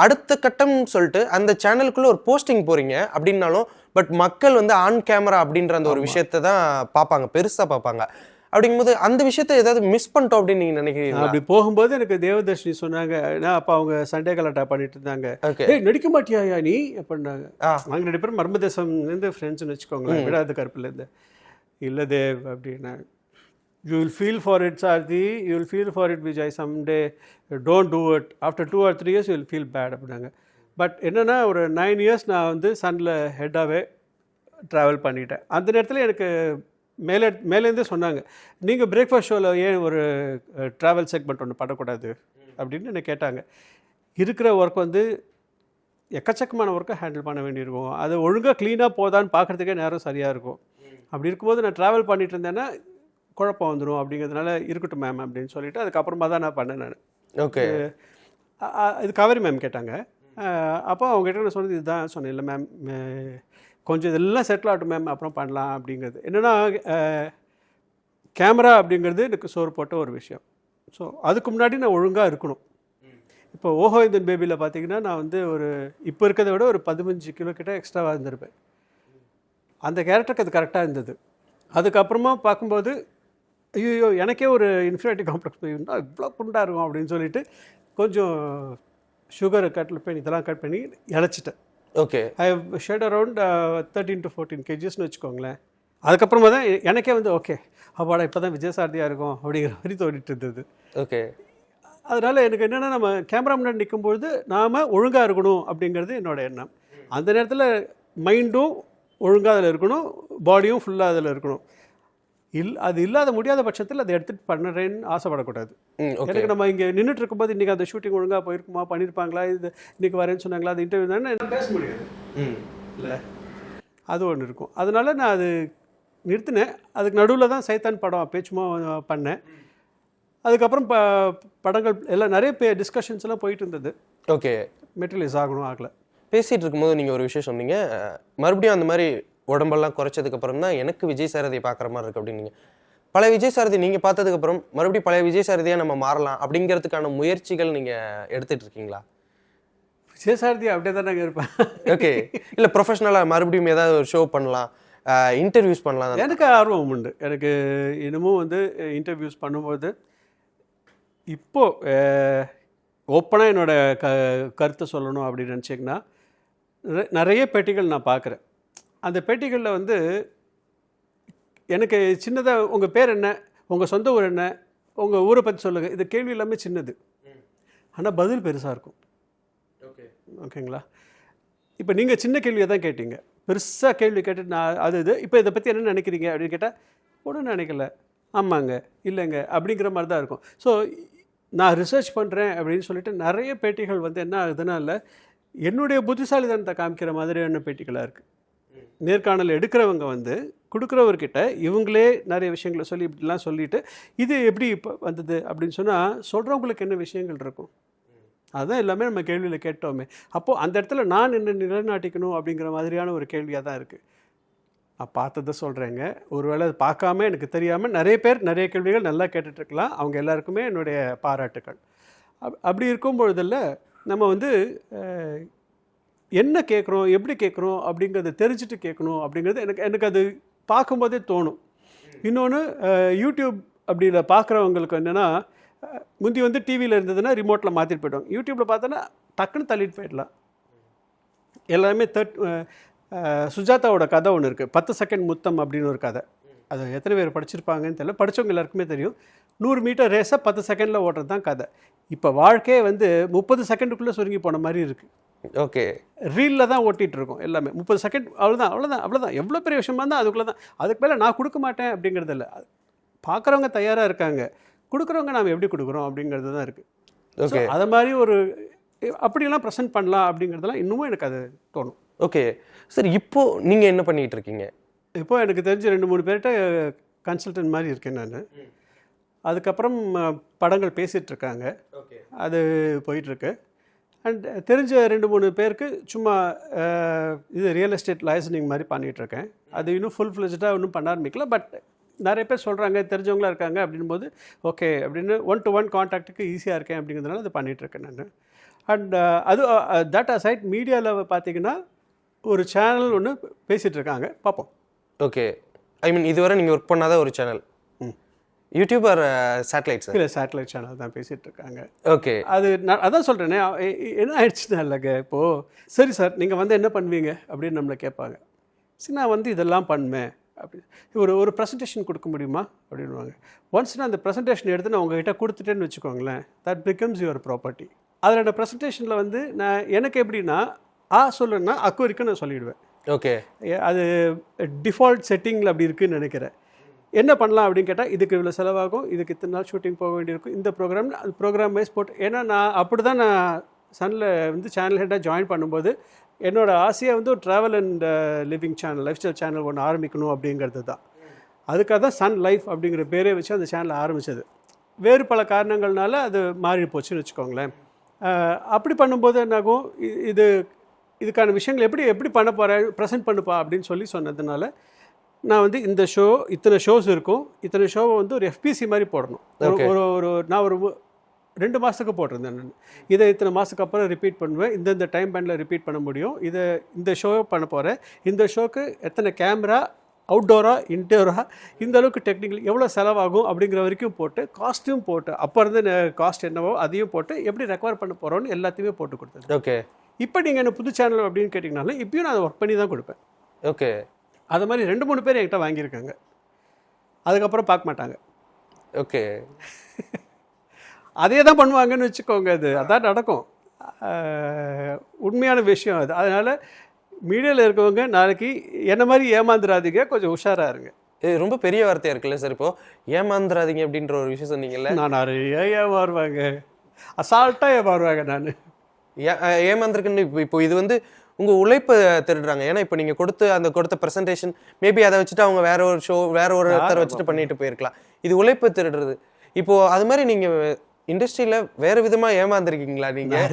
அடுத்த கட்டம் சொல்லிட்டு அந்த சேனலுக்குள்ளே ஒரு போஸ்டிங் போகிறீங்க அப்படின்னாலும் பட் மக்கள் வந்து ஆன் கேமரா அப்படின்ற அந்த ஒரு விஷயத்தை தான் பார்ப்பாங்க, பெருசாக பார்ப்பாங்க. அப்படிங்கும்போது அந்த விஷயத்த ஏதாவது மிஸ் பண்ணிட்டோம் அப்படின்னு நீங்கள் நினைக்கிறீங்க? அப்படி போகும்போது எனக்கு தேவதர்ஷினி சொன்னாங்க, ஏன்னா அப்போ அவங்க சண்டே கலாட்டா பண்ணிட்டு இருந்தாங்க, ஏய் நடிக்க மாட்டியா நீ அப்படின்னாங்க. நாங்கள் 2 பேரும் மர்மதேசம்லேருந்து ஃப்ரெண்ட்ஸ்னு வச்சுக்கோங்களேன், விடாது கருப்புலேருந்து. இல்லை தேவ் அப்படின்னா, you will feel for it Sarathi, you will feel for it Vijay someday, don't do it, after 2 or 3 years you will feel bad அப்படின்னாங்க. பட் என்னென்னா ஒரு 9 years நான் வந்து சன்னில் ஹெட்டாகவே ட்ராவல் பண்ணிட்டேன். அந்த நேரத்தில் எனக்கு மேலேருந்தே சொன்னாங்க, நீங்கள் பிரேக்ஃபாஸ்ட் ஷோவில் ஏன் ஒரு ட்ராவல் செக்மெண்ட் ஒன்று பண்ணக்கூடாது அப்படின்னு என்னை கேட்டாங்க. இருக்கிற ஒர்க் வந்து எக்கச்சக்கமான ஒர்க்கை ஹேண்டில் பண்ண வேண்டியிருக்கும், அது ஒழுங்காக க்ளீனாக போதான்னு பார்க்குறதுக்கே நேரம் சரியாக இருக்கும். அப்படி இருக்கும்போது நான் ட்ராவல் பண்ணிட்டு இருந்தேன்னா குழப்பம் வந்துடும், அப்படிங்கிறதுனால இருக்கட்டும் மேம் அப்படின்னு சொல்லிவிட்டு அதுக்கப்புறமா தான் நான் பண்ணேன். நான் ஓகே, இது காவேரி மேம் கேட்டாங்க. அப்போ அவங்ககிட்ட நான் சொன்னது இதுதான் சொன்னேன், இல்லை மேம் கொஞ்சம் இதெல்லாம் செட்டில் ஆகட்டும் மேம் அப்புறம் பண்ணலாம் அப்படிங்கிறது. என்னென்னா கேமரா அப்படிங்கிறது எனக்கு சோறு போட்ட ஒரு விஷயம். ஸோ அதுக்கு முன்னாடி நான் ஒழுங்காக இருக்கணும். இப்போ ஓஹோ இந்தன் பேபியில் பார்த்தீங்கன்னா நான் வந்து ஒரு இப்போ இருக்கிறத விட ஒரு 15 கிலோ கிட்ட எக்ஸ்ட்ராவாக இருந்திருப்பேன். அந்த கேரக்டருக்கு அது கரெக்டாக இருந்தது. அதுக்கப்புறமா பார்க்கும்போது ஐயோ எனக்கே ஒரு இன்ஃபீரியாரிட்டி காம்ப்ளெக்ஸ் போயிருந்தால் இவ்வளோ குண்டாக இருக்கும் அப்படின்னு சொல்லிட்டு கொஞ்சம் சுகரை கட்டில் பண்ணி இதெல்லாம் கட் பண்ணி இழைச்சிட்டேன். Okay, I have shed around 13 to 14 kgsன்னு வச்சுக்கோங்களேன். அதுக்கப்புறமா தான் எனக்கே வந்து ஓகே அப்பாடா இப்போ தான் விஜயசாரதியாக இருக்கும் அப்படிங்கிற மாதிரி தோண்டிட்டு இருந்தது. ஓகே, அதனால் எனக்கு என்னென்னா நம்ம கேமரா முன்னாடி நிற்கும்பொழுது நாம் ஒழுங்காக இருக்கணும் அப்படிங்கிறது என்னோடய எண்ணம். அந்த நேரத்தில் மைண்டும் ஒழுங்காக அதில் இருக்கணும், பாடியும் ஃபுல்லாக அதில் இருக்கணும். அது இல்லாத முடியாத பட்சத்தில் அதை எடுத்துகிட்டு பண்ணுறேன்னு ஆசைப்படக்கூடாது. எனக்கு நம்ம இங்கே நின்றுட்டு இருக்கும்போது இன்றைக்கி அந்த ஷூட்டிங் ஒழுங்காக போயிருக்குமா, பண்ணியிருப்பாங்களா, இது இன்றைக்கி வரேன்னு சொன்னாங்களா, அது இன்டர்வியூ தானே என்ன பேச முடியாது இல்லை, அது ஒன்று இருக்கும். அதனால நான் அது நிறுத்தினேன். அதுக்கு நடுவில் தான் சைத்தான் படம் பேச்சுமா பண்ணேன். அதுக்கப்புறம் படங்கள் எல்லாம் நிறைய டிஸ்கஷன்ஸ் எல்லாம் போயிட்டு இருந்தது. ஓகே, மெட்டீரியலைஸ் ஆகணும் ஆகலை. பேசிகிட்டு இருக்கும்போது நீங்கள் ஒரு விஷயம் சொன்னீங்க, மறுபடியும் அந்த மாதிரி உடம்பெல்லாம் குறைச்சதுக்கப்புறம் தான் எனக்கு விஜய் சாரதியை பார்க்குற மாதிரி இருக்குது அப்படின்னீங்க. பழைய விஜய் சாரதி நீங்கள் பார்த்ததுக்கப்புறம் மறுபடியும் பழைய விஜய் சாரதியாக நம்ம மாறலாம் அப்படிங்கிறதுக்கான முயற்சிகள் நீங்கள் எடுத்துகிட்டு இருக்கீங்களா? விஜய் சாரதி அப்படியே தான் நாங்கள் இருப்பேன். ஓகே, இல்லை ப்ரொஃபஷ்னலாக மறுபடியும் ஏதாவது ஒரு ஷோ பண்ணலாம், இன்டர்வியூஸ் பண்ணலாம். எனக்கு ஆர்வம் உண்டு. எனக்கு இன்னமும் வந்து இன்டர்வியூஸ் பண்ணும்போது இப்போது ஓப்பனாக என்னோடய கருத்தை சொல்லணும் அப்படின்னு நினச்சிங்கன்னா நிறைய பேட்டிகள் நான் பார்க்குறேன். அந்த பேட்டிகளில் வந்து எனக்கு சின்னதாக உங்கள் பேர் என்ன, உங்கள் சொந்த ஊர் என்ன, உங்கள் ஊரை பற்றி சொல்லுங்கள், இது கேள்வி எல்லாமே சின்னது, ஆனால் பதில் பெருசாக இருக்கும். ஓகேங்களா? இப்போ நீங்கள் சின்ன கேள்வியை தான் கேட்டீங்க, பெருசாக கேள்வி கேட்டுட்டு நான் இது இப்போ இதை பற்றி என்ன நினைக்கிறீங்க அப்படின்னு கேட்டால் ஒன்றும் நினைக்கல, ஆமாங்க இல்லைங்க அப்படிங்கிற மாதிரி தான் இருக்கும். ஸோ நான் ரிசர்ச் பண்ணுறேன் அப்படின்னு சொல்லிட்டு நிறைய பேட்டிகள் வந்து என்ன ஆகுதுன்னா இல்லை என்னுடைய புத்திசாலித்தனத்தை காமிக்கிற மாதிரியான பேட்டிகளாக இருக்குது. நேர்காணல் எடுக்கிறவங்க வந்து கொடுக்குறவர்கிட்ட இவங்களே நிறைய விஷயங்களை சொல்லி இப்படிலாம் சொல்லிவிட்டு இது எப்படி இப்போ வந்தது அப்படின்னு சொன்னால் சொல்கிறவங்களுக்கு என்ன விஷயங்கள் இருக்கும், அதுதான் எல்லாமே நம்ம கேள்வியில் கேட்டோமே. அப்போது அந்த இடத்துல நான் என்ன நிலைநாட்டிக்கணும் அப்படிங்கிற மாதிரியான ஒரு கேள்வியாக தான் இருக்குது. நான் பார்த்ததை சொல்கிறேங்க, ஒருவேளை அது பார்க்காம எனக்கு தெரியாமல் நிறைய பேர் நிறைய கேள்விகள் நல்லா கேட்டுட்ருக்கலாம், அவங்க எல்லாருக்குமே என்னுடைய பாராட்டுக்கள். அப்படி இருக்கும் பொழுதில் நம்ம வந்து என்ன கேட்குறோம், எப்படி கேட்குறோம் அப்படிங்கிறத தெரிஞ்சுட்டு கேட்கணும் அப்படிங்கிறது எனக்கு அது பார்க்கும்போதே தோணும். இன்னொன்று யூடியூப் அப்படியில் பார்க்குறவங்களுக்கு என்னென்னா முந்தி வந்து டிவியில் இருந்ததுன்னா ரிமோட்டில் மாற்றிட்டு போய்டுவாங்க, யூடியூப்பில் பார்த்தோன்னா டக்குன்னு தள்ளிட்டு போயிடலாம். எல்லாமே சுஜாதாவோட கதை ஒன்று இருக்குது, 10 செகண்ட் முத்தம் அப்படின்னு ஒரு கதை. அது எத்தனை பேர் படிச்சிருப்பாங்கன்னு தெரியல, படித்தவங்க எல்லாருக்குமே தெரியும். 100 மீட்டர் ரேஸை 10 செகண்டில் ஓட்டுறது தான் கதை. இப்போ வாழ்க்கையே வந்து 30 செகண்டுக்குள்ளே சுருங்கி போன மாதிரி இருக்குது. ஓகே. ரீலில் தான் ஓட்டிகிட்டு இருக்கோம் எல்லாமே. 30 செகண்ட் அவ்வளோதான். எவ்வளோ பெரிய விஷயமா இருந்தால் அதுக்குள்ளே தான். அதுக்கு மேலே நான் கொடுக்க மாட்டேன் அப்படிங்கிறது இல்லை. பார்க்குறவங்க தயாராக இருக்காங்க, கொடுக்குறவங்க நாம் எப்படி கொடுக்குறோம் அப்படிங்கிறது தான் இருக்குது. ஓகே. அதை மாதிரி ஒரு அப்படியெல்லாம் ப்ரெசென்ட் பண்ணலாம் அப்படிங்கிறதெல்லாம் இன்னமும் எனக்கு அது தோணும். ஓகே சார், இப்போது நீங்கள் என்ன பண்ணிகிட்டு இருக்கீங்க? இப்போ எனக்கு தெரிஞ்சு 2-3 பேர்கிட்ட கன்சல்டன்ட் மாதிரி இருக்கேன் நான். அதுக்கப்புறம் படங்கள் பேசிகிட்ருக்காங்க, அது போயிட்டுருக்கு. அண்ட் தெரிஞ்ச 2-3 பேருக்கு சும்மா இது ரியல் எஸ்டேட் லைசனிங் மாதிரி பண்ணிகிட்ருக்கேன். அது இன்னும் ஃபுல் ஃப்ளெஜ்டாக இன்னும் பண்ண ஆரம்பிக்கல. பட் நிறைய பேர் சொல்கிறாங்க, தெரிஞ்சவங்களாக இருக்காங்க அப்படின்னும் போது ஓகே அப்படின்னு 1-to-1 கான்டாக்டுக்கு ஈஸியாக இருக்கேன் அப்படிங்கிறதுனால அது பண்ணிகிட்ருக்கேன் நான். அண்ட் அது தட் அசைட் மீடியாவில் பார்த்தீங்கன்னா ஒரு சேனல் ஒன்று பேசிகிட்டு இருக்காங்க, பார்ப்போம். ஓகே. ஐ மீன் இதுவரை நீங்கள் ஒர்க் பண்ணாத ஒரு channel YouTube or satellite sir? இல்லை, சேட்டலைட் சேனல் தான் பேசிகிட்டு இருக்காங்க. ஓகே. அது நான் அதான் சொல்கிறேனே, என்ன ஆயிடுச்சுன்னா இல்லைங்க, இப்போது சரி சார் நீங்கள் வந்து என்ன பண்ணுவீங்க அப்படின்னு நம்மளை கேட்பாங்க. சரி நான் வந்து இதெல்லாம் பண்ணுவேன் அப்படி ஒரு ப்ரெசன்டேஷன் கொடுக்க முடியுமா அப்படின்வாங்க. ஒன்ஸ் நான் அந்த ப்ரெசன்டேஷன் எடுத்து நான் உங்ககிட்ட கொடுத்துட்டேன்னு வச்சுக்கோங்களேன், தட் பிகம்ஸ் யுவர் ப்ராப்பர்ட்டி. அதில் அந்த ப்ரெசன்டேஷனில் வந்து நான் எனக்கு எப்படின்னா சொல்லுன்னா அக்கு வரைக்கும் நான் சொல்லிவிடுவேன். ஓகே. அது டிஃபால்ட் செட்டிங்கில் அப்படி இருக்குதுன்னு நினைக்கிறேன். என்ன பண்ணலாம் அப்படின்னு கேட்டால், இதுக்கு இவ்வளோ செலவாகும், இதுக்கு இத்தனை நாள் ஷூட்டிங் போக வேண்டியிருக்கும், இந்த ப்ரோக்ராம் வைஸ் போட்டு. ஏன்னா நான் அப்படி தான் நான் சனில் வந்து சேனல் ஹெட்டாக ஜாயின் பண்ணும்போது என்னோடய ஆசையாக வந்து ஒரு travel and living channel, life style channel ஒன்று ஆரம்பிக்கணும் அப்படிங்கிறது தான். அதுக்காக தான் சன் லைஃப் அப்படிங்கிற பேரே வச்சு அந்த சேனலை ஆரம்பித்தது. வேறு பல காரணங்கள்னால அது மாறி போச்சுன்னு வச்சுக்கோங்களேன். அப்படி பண்ணும்போது என்னாகும், இதுக்கான விஷயங்கள் எப்படி பண்ண போகிறேன், ப்ரெசென்ட் பண்ணுப்பா அப்படின்னு சொன்னதுனால நான் வந்து இந்த இத்தனை ஷோஸ் இருக்கும், இத்தனை ஷோவை வந்து ஒரு எஃபிசி மாதிரி போடணும். நான் ஒரு 2 மாதத்துக்கு போட்டிருந்தேன் நான். இதை இத்தனை மாதத்துக்கு அப்புறம் ரிப்பீட் பண்ணுவேன், இந்த டைம் பேண்டில் ரிப்பீட் பண்ண முடியும், இந்த ஷோ பண்ண போகிறேன், இந்த ஷோக்கு எத்தனை கேமரா, அவுட்டோராக இன்டோராக, இந்த அளவுக்கு டெக்னிக்கல் எவ்வளோ செலவாகும் அப்படிங்கிற வரைக்கும் போட்டு, காஸ்ட்யூம் போட்டு, அப்போ இருந்து காஸ்ட் என்னவோ அதையும் போட்டு எப்படி ரெக்கவர் பண்ண போகிறோன்னு எல்லாத்தையுமே போட்டு கொடுத்தது. ஓகே. இப்போ நீங்கள் என்ன புது சேனல் அப்படின்னு கேட்டிங்கனாலும் இப்பயும் நான் அதை ஒர்க் பண்ணி தான் கொடுப்பேன். ஓகே. அது மாதிரி 2-3 பேர் என்கிட்ட வாங்கியிருக்காங்க, அதுக்கப்புறம் பார்க்க மாட்டாங்க. ஓகே. அதே தான் பண்ணுவாங்கன்னு வச்சுக்கோங்க. அதான் நடக்கும், உண்மையான விஷயம் அது. அதனால் மீடியாவில் இருக்கவங்க நாளைக்கு என்ன மாதிரி ஏமாந்துடாதீங்க, கொஞ்சம் உஷாராக இருங்க. இது ரொம்ப பெரிய வார்த்தையாக இருக்குல்ல சார்? இப்போது ஏமாந்துடாதீங்க அப்படின்ற ஒரு விஷயம் சொன்னீங்கல்ல. நான் நிறைய ஏமாறுவாங்க, அசால்ட்டாக ஏமாறுவாங்க. நான் ஏமாந்துருக்குன்னு இப்போ இது வந்து உங்கள் உழைப்பை திருடுறாங்க. ஏன்னா இப்போ நீங்கள் கொடுத்த ப்ரெசன்டேஷன் மேபி அதை வச்சுட்டு அவங்க வேற ஒரு ஷோ வேற ஒரு இடத்த வச்சுட்டு பண்ணிட்டு போயிருக்கலாம். இது உழைப்பை திருடுறது. இப்போது அது மாதிரி நீங்கள் இண்டஸ்ட்ரியில் வேறு விதமாக ஏமாந்துருக்கீங்களா நீங்கள்?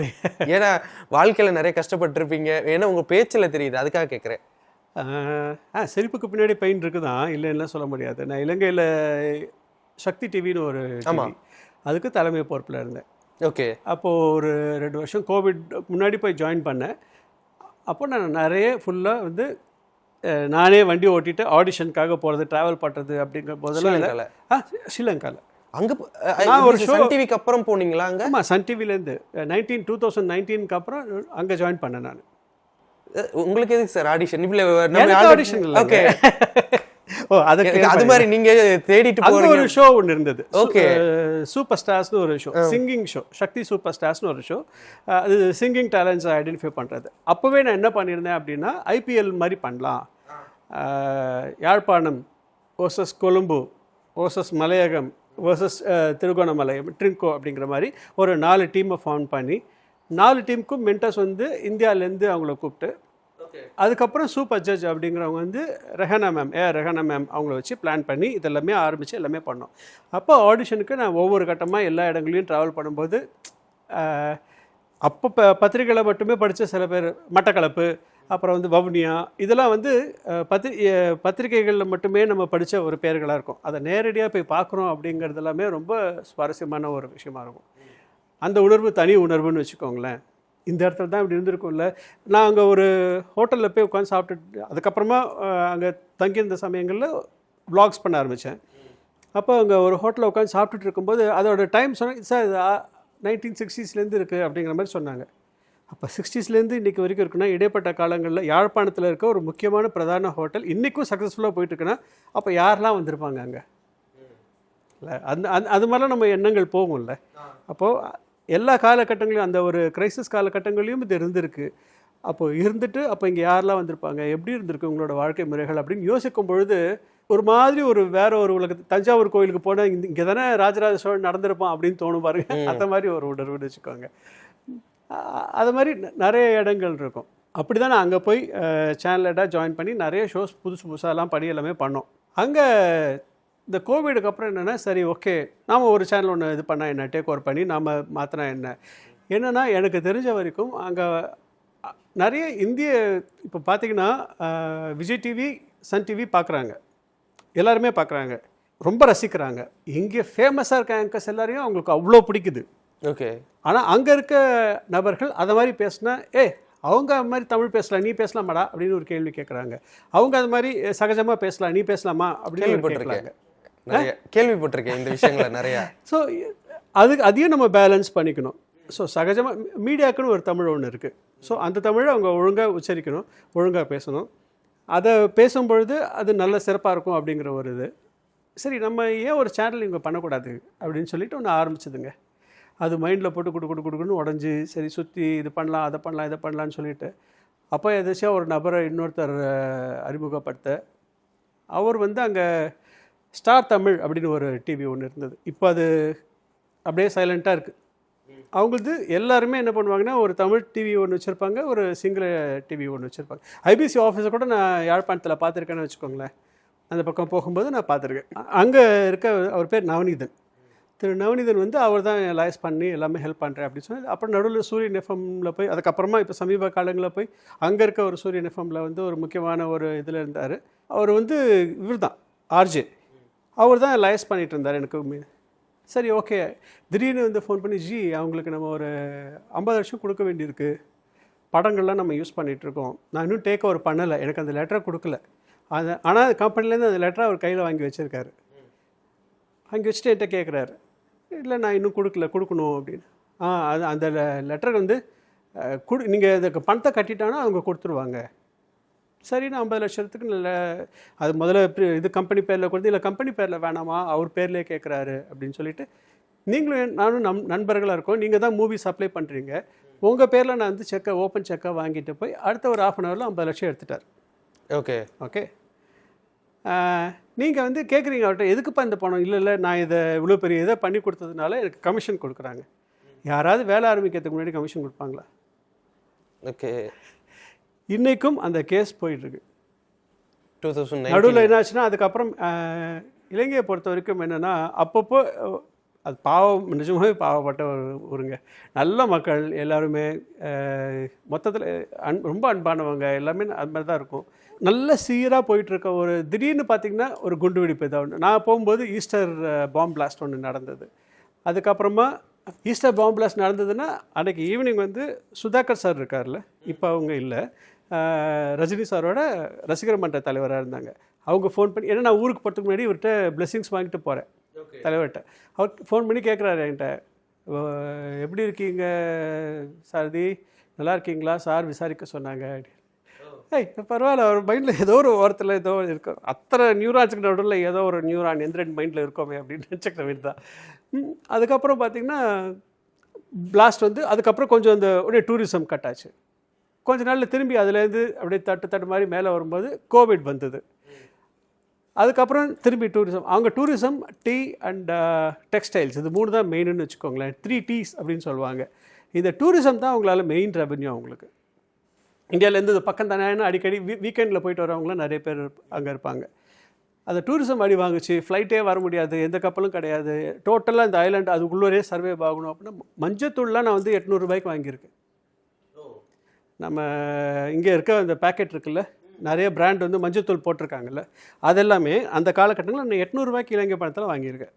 ஏன்னா வாழ்க்கையில் நிறைய கஷ்டப்பட்டுருப்பீங்க, ஏன்னா உங்கள் பேச்சில் தெரியுது, அதுக்காக கேட்குறேன். சிரிப்புக்கு பின்னாடி பெயின் இருக்குதான், இல்லைன்னா சொல்ல முடியாது. நான் இலங்கையில் சக்தி டிவின்னு ஒரு அதுக்கு தலைமை பொறுப்பில் இருந்தேன். ஓகே. அப்போது ஒரு 2 வருஷம் கோவிட் முன்னாடி போய் ஜாயின் பண்ணேன். அப்போ நான் நிறைய ஃபுல்லாக வந்து நானே வண்டி ஓட்டிட்டு ஆடிஷனுக்காக போகிறது, ட்ராவல் பண்ணுறது அப்படிங்கிற போதெல்லாம் ஸ்ரீலங்காவில். அங்கே நான் ஒரு ஷோ டிவிக்கு அப்புறம் போனீங்களா அங்கே? ஆமாம், சன் டிவிலேருந்து 2019 அப்புறம் அங்கே ஜாயின் பண்ணேன் நான். உங்களுக்கு எதுக்கு சார் ஆடிஷன்? ஆடிஷன் இல்லை. ஓகே. அது மாதிரி நீங்கள் தேடிட்டு போகிற ஒரு ஷோ ஒன்று இருந்தது. ஓகே. சூப்பர் ஸ்டார்ஸ்னு ஒரு ஷோ, சிங்கிங் ஷோ, சக்தி சூப்பர் ஸ்டார்ஸ்னு ஒரு ஷோ. அது சிங்கிங் டேலண்ட்ஸை ஐடென்டிஃபை பண்ணுறது. அப்போவே நான் என்ன பண்ணியிருந்தேன் அப்படின்னா, ஐபிஎல் மாதிரி பண்ணலாம், யாழ்ப்பாணம் வர்சஸ் கொழும்பு வர்சஸ் மலையகம் வர்சஸ் திருகோணமலை ட்ரிங்கோ அப்படிங்கிற மாதிரி ஒரு 4 டீமை ஃபார்ம் பண்ணி 4 டீமுக்கும் மென்டர்ஸ் வந்து இந்தியாவிலேருந்து அவங்கள கூப்பிட்டு, அதுக்கப்புறம் சூப்பர் ஜட்ஜ் அப்படிங்கிறவங்க வந்து ரெஹானா மேம் அவங்கள வச்சு பிளான் பண்ணி இதெல்லாமே ஆரம்பித்து எல்லாமே பண்ணோம். அப்போ ஆடிஷனுக்கு நான் ஒவ்வொரு கட்டமாக எல்லா இடங்களையும் ட்ராவல் பண்ணும்போது, அப்போ பத்திரிகைகளை மட்டுமே படித்த சில பேர், மட்டக்களப்பு, அப்புறம் வந்து வவுனியா, இதெல்லாம் வந்து பத்திரிகைகளில் மட்டுமே நம்ம படித்த ஒரு பேர்களாக இருக்கும். அதை நேரடியாக போய் பார்க்குறோம் அப்படிங்கிறது எல்லாமே ரொம்ப சுவாரஸ்யமான ஒரு விஷயமா இருக்கும். அந்த உணர்வு தனி உணர்வுன்னு வச்சுக்கோங்களேன். இந்த இடத்துல தான் இப்படி இருந்திருக்கும்ல. நான் அங்கே ஒரு ஹோட்டலில் போய் உட்காந்து சாப்பிட்டுட்டு, அதுக்கப்புறமா அங்கே தங்கியிருந்த சமயங்களில் வ்ளாக்ஸ் பண்ண ஆரம்பித்தேன். அப்போ அங்கே ஒரு ஹோட்டலில் உட்காந்து சாப்பிட்டுட்டு இருக்கும்போது அதோட டைம் சொன்னாங்க, சார் 1960s இருக்குது அப்படிங்கிற மாதிரி சொன்னாங்க. அப்போ 60ஸ்லேருந்து இன்றைக்கி வரைக்கும் இருக்குன்னா, இடைப்பட்ட காலங்களில் யாழ்ப்பாணத்தில் இருக்க ஒரு முக்கியமான பிரதான ஹோட்டல் இன்றைக்கும் சக்ஸஸ்ஃபுல்லாக போயிட்டுருக்குன்னா, அப்போ யாரெல்லாம் வந்திருப்பாங்க அங்கே? இல்லை, அது மாதிரிலாம் நம்ம எண்ணங்கள் போகும்ல. அப்போது எல்லா காலகட்டங்களையும் அந்த ஒரு கிரைசிஸ் காலகட்டங்களையும் இது இருந்திருக்கு. அப்போ இருந்துட்டு அப்போ இங்கே யாரெல்லாம் வந்திருப்பாங்க, எப்படி இருந்திருக்கு உங்களோட வாழ்க்கை முறைகள் அப்படின்னு யோசிக்கும் பொழுது ஒரு மாதிரி ஒரு வேற ஒரு உலகத்து தஞ்சாவூர் கோயிலுக்கு போனால் இங்கே தானே ராஜராஜ சோழன் நடந்திருப்பான் அப்படின்னு தோணும் பாருங்க. அந்த மாதிரி ஒரு உணர்வுன்னு வச்சுக்கோங்க. அது மாதிரி நிறைய இடங்கள் இருக்கும். அப்படி தான் நான் அங்கே போய் சேனலடாக ஜாயின் பண்ணி நிறைய ஷோஸ் புதுசாலாம் பண்ணி எல்லாமே பண்ணோம். அங்கே இந்த கோவிடுக்கு அப்புறம் என்னென்னா சரி ஓகே நாம் ஒரு சேனல் ஒன்று இது பண்ணால் என்ன டேக் ஓவர் பண்ணி நாம் மாற்றினா என்னென்னா எனக்கு தெரிஞ்ச வரைக்கும் அங்கே நிறைய இந்திய இப்போ பார்த்தீங்கன்னா விஜய் டிவி, சன் டிவி பார்க்குறாங்க, எல்லாருமே பார்க்குறாங்க, ரொம்ப ரசிக்கிறாங்க. இங்கே ஃபேமஸாக இருக்க ஆங்கர்ஸ் எல்லாரையும் அவங்களுக்கு அவ்வளோ பிடிக்குது. ஓகே. ஆனால் அங்கே இருக்க நபர்கள் அதை மாதிரி பேசினா அவங்க அது மாதிரி தமிழ் பேசலாம், நீ பேசலாமாடா அப்படின்னு ஒரு கேள்வி கேட்குறாங்க. அவங்க அது மாதிரி சகஜமாக பேசலாம், நீ பேசலாமா அப்படின்னு கேட்குறாங்க. கேள்விப்பட்டிருக்கேன் இந்த விஷயங்களை நிறையா. ஸோ அதையும் நம்ம பேலன்ஸ் பண்ணிக்கணும். ஸோ சகஜமாக மீடியாவுக்குன்னு ஒரு தமிழ் ஒன்று இருக்குது. ஸோ அந்த தமிழை அவங்க ஒழுங்காக உச்சரிக்கணும், ஒழுங்காக பேசணும். அதை பேசும்பொழுது அது நல்ல சிறப்பாக இருக்கும் அப்படிங்கிற ஒரு இது. சரி நம்ம ஏன் ஒரு சேனல் இங்கே பண்ணக்கூடாது அப்படின்னு சொல்லிட்டு ஒன்று ஆரம்பிச்சதுங்க. அது மைண்டில் போட்டு கொடுக்குன்னு உடஞ்சி சரி சுற்றி இது பண்ணலாம், அதை பண்ணலாம், இதை பண்ணலான்னு சொல்லிட்டு அப்போ எதாச்சியாக ஒரு நபரை இன்னொருத்தர் அறிமுகப்படுத்த அவர் அங்கே ஸ்டார் தமிழ் அப்படின்னு ஒரு டிவி ஒன்று இருந்தது. இப்போ அது அப்படியே சைலண்ட்டாக இருக்குது. அவங்களுக்கு எல்லாருமே என்ன பண்ணுவாங்கன்னா ஒரு தமிழ் டிவி ஒன்று வச்சுருப்பாங்க, ஒரு சிங்கள டிவி ஒன்று வச்சுருப்பாங்க. ஐபிசி ஆஃபீஸை கூட நான் யாழ்ப்பாணத்தில் பார்த்துருக்கேன்னு வச்சுக்கோங்களேன். அந்த பக்கம் போகும்போது நான் பார்த்துருக்கேன். அங்கே இருக்க அவர் பேர் நவநீதன். திரு நவநீதன் அவர் தான் லாய்ஸ் பண்ணி எல்லாமே ஹெல்ப் பண்ணுறேன் அப்படின்னு சொல்லி அப்புறம் நடுவில் சூரியன் எஃப்எம்மில் போய் அதுக்கப்புறமா இப்போ சமீப காலங்களில் போய் அங்கே இருக்க ஒரு சூரியன் எஃப்எம்மில் ஒரு முக்கியமான ஒரு இதில் இருந்தார். அவர் இவர் தான் ஆர்ஜே, அவர் தான் லாய்ஸ் பண்ணிகிட்டு இருந்தார் எனக்கு. சரி ஓகே திடீர்னு ஃபோன் பண்ணி அவங்களுக்கு நம்ம ஒரு 50 லட்சம் கொடுக்க வேண்டியிருக்கு, படங்கள்லாம் நம்ம யூஸ் பண்ணிகிட்ருக்கோம், நான் இன்னும் டேக் ஓவர் பண்ணலை, எனக்கு அந்த லெட்டரை கொடுக்கல. அது ஆனால் கம்பெனிலேருந்து அந்த லெட்டரை அவர் கையில் வாங்கி வச்சுருக்காரு. வாங்கி வச்சுட்டு என்கிட்ட கேட்குறாரு, இல்லை நான் இன்னும் கொடுக்கணும் அப்படின்னு. அது அந்த லெட்டர் நீங்கள் இதுக்கு பணத்தை கட்டிட்டாங்கன்னா அவங்க கொடுத்துருவாங்க. சரி நான் 50 லட்சத்துக்கு நல்ல அது முதல்ல இது கம்பெனி பேரில் கொடுத்து இல்லை கம்பெனி பேரில் வேணாமா அவர் பேர்லேயே கேட்குறாரு அப்படின்னு சொல்லிட்டு நீங்களும் நானும் நண்பர்களாக இருக்கோம், நீங்கள் தான் மூவி சப்ளை பண்ணுறீங்க, உங்கள் பேரில் நான் ஓப்பன் செக்காக வாங்கிட்டு போய் அடுத்த ஒரு 1/2 ஹவரில் 50 லட்சம் எடுத்துட்டார். ஓகே ஓகே நீங்கள் கேட்குறீங்க அவர்கிட்ட எதுக்குப்பா இந்த பணம்? இல்லை நான் இதை இவ்வளோ பெரிய இதை பண்ணி கொடுத்ததுனால எனக்கு கமிஷன் கொடுக்குறாங்க. யாராவது வேலை ஆரம்பிக்கிறதுக்கு முன்னாடி கமிஷன் கொடுப்பாங்களா? ஓகே. இன்றைக்கும் அந்த கேஸ் போயிட்டுருக்கு. 2009 நடுவில் என்னாச்சுன்னா அதுக்கப்புறம் இலங்கையை பொறுத்த வரைக்கும் என்னென்னா அப்பப்போ அது பாவம், நிஜமாகவே பாவப்பட்ட ஒருங்க. நல்ல மக்கள் எல்லாருமே மொத்தத்தில் ரொம்ப அன்பானவங்க, எல்லாமே அது மாதிரி தான் இருக்கும். நல்ல சீராக போயிட்டுருக்க ஒரு திடீர்னு பார்த்திங்கன்னா ஒரு குண்டு வெடிப்பு இதாக ஒன்று. நான் போகும்போது ஈஸ்டர் பாம் பிளாஸ்ட் ஒன்று நடந்தது. அதுக்கப்புறமா ஈஸ்டர் பாம் பிளாஸ்ட் நடந்ததுன்னா அன்றைக்கி ஈவினிங் சுதாகர் சார் இருக்கார்ல, இப்போ அவங்க இல்லை, ரஜினி சாரோட ரசிகர் மன்ற தலைவராக இருந்தாங்க. அவங்க ஃபோன் பண்ணி ஏன்னா நான் ஊருக்கு போகிறதுக்கு முன்னாடி இவர்கிட்ட பிளெஸிங்ஸ் வாங்கிட்டு போகிறேன் தலைவர்கிட்ட. அவர் ஃபோன் பண்ணி கேட்குறாரு என்கிட்ட, எப்படி இருக்கீங்க சாரதி, நல்லா இருக்கீங்களா சார் விசாரிக்க சொன்னாங்க. பரவாயில்ல, அவர் மைண்டில் ஏதோ ஒரு ஓரத்தில் ஏதோ இருக்கும், அத்தனை நியூரான்ஸுக்கு நடுவில் ஏதோ ஒரு நியூரான் எந்திரன் மைண்டில் இருக்கோமே அப்படின்னு நினச்சிக்கிற மாதிரி தான். அதுக்கப்புறம் பார்த்திங்கன்னா பிளாஸ்ட் அதுக்கப்புறம் கொஞ்சம் உடனே டூரிசம் கட் ஆச்சு. கொஞ்ச நாளில் திரும்பி அதுலேருந்து அப்படியே தட்டு மாதிரி மேலே வரும்போது கோவிட் வந்தது. அதுக்கப்புறம் திரும்பி டூரிசம். அவங்க டூரிசம், டீ அண்ட் டெக்ஸ்டைல்ஸ், இது 3 தான் மெயின்னு வச்சுக்கோங்களேன். 3 T's அப்படின்னு சொல்லுவாங்க. இந்த டூரிசம் தான் அவங்களால மெயின் ரெவன்யூ அவங்களுக்கு. இந்தியாவிலேருந்து இது பக்கம் தானே, அடிக்கடி வீக்கெண்டில் போயிட்டு வரவங்களாம் நிறைய பேர் அங்கே இருப்பாங்க. அந்த டூரிசம் அடி வாங்குச்சு, ஃப்ளைட்டே வர முடியாது, எந்த கப்பலும் கிடையாது, டோட்டலாக இந்த ஐலாண்டு அதுக்குள்ளே சர்வே ஆகணும் அப்படின்னா மஞ்சத்தூள்லாம் நான் 800 ரூபாய்க்கு வாங்கியிருக்கேன். நம்ம இங்கே இருக்க அந்த பேக்கெட் இருக்குல்ல, நிறைய பிராண்ட் மஞ்சத்தூள் போட்டிருக்காங்கல்ல, அதெல்லாமே அந்த காலகட்டங்களில் நான் 800 ரூபாய்க்கு இலங்கை பணத்தில் வாங்கியிருக்கேன்.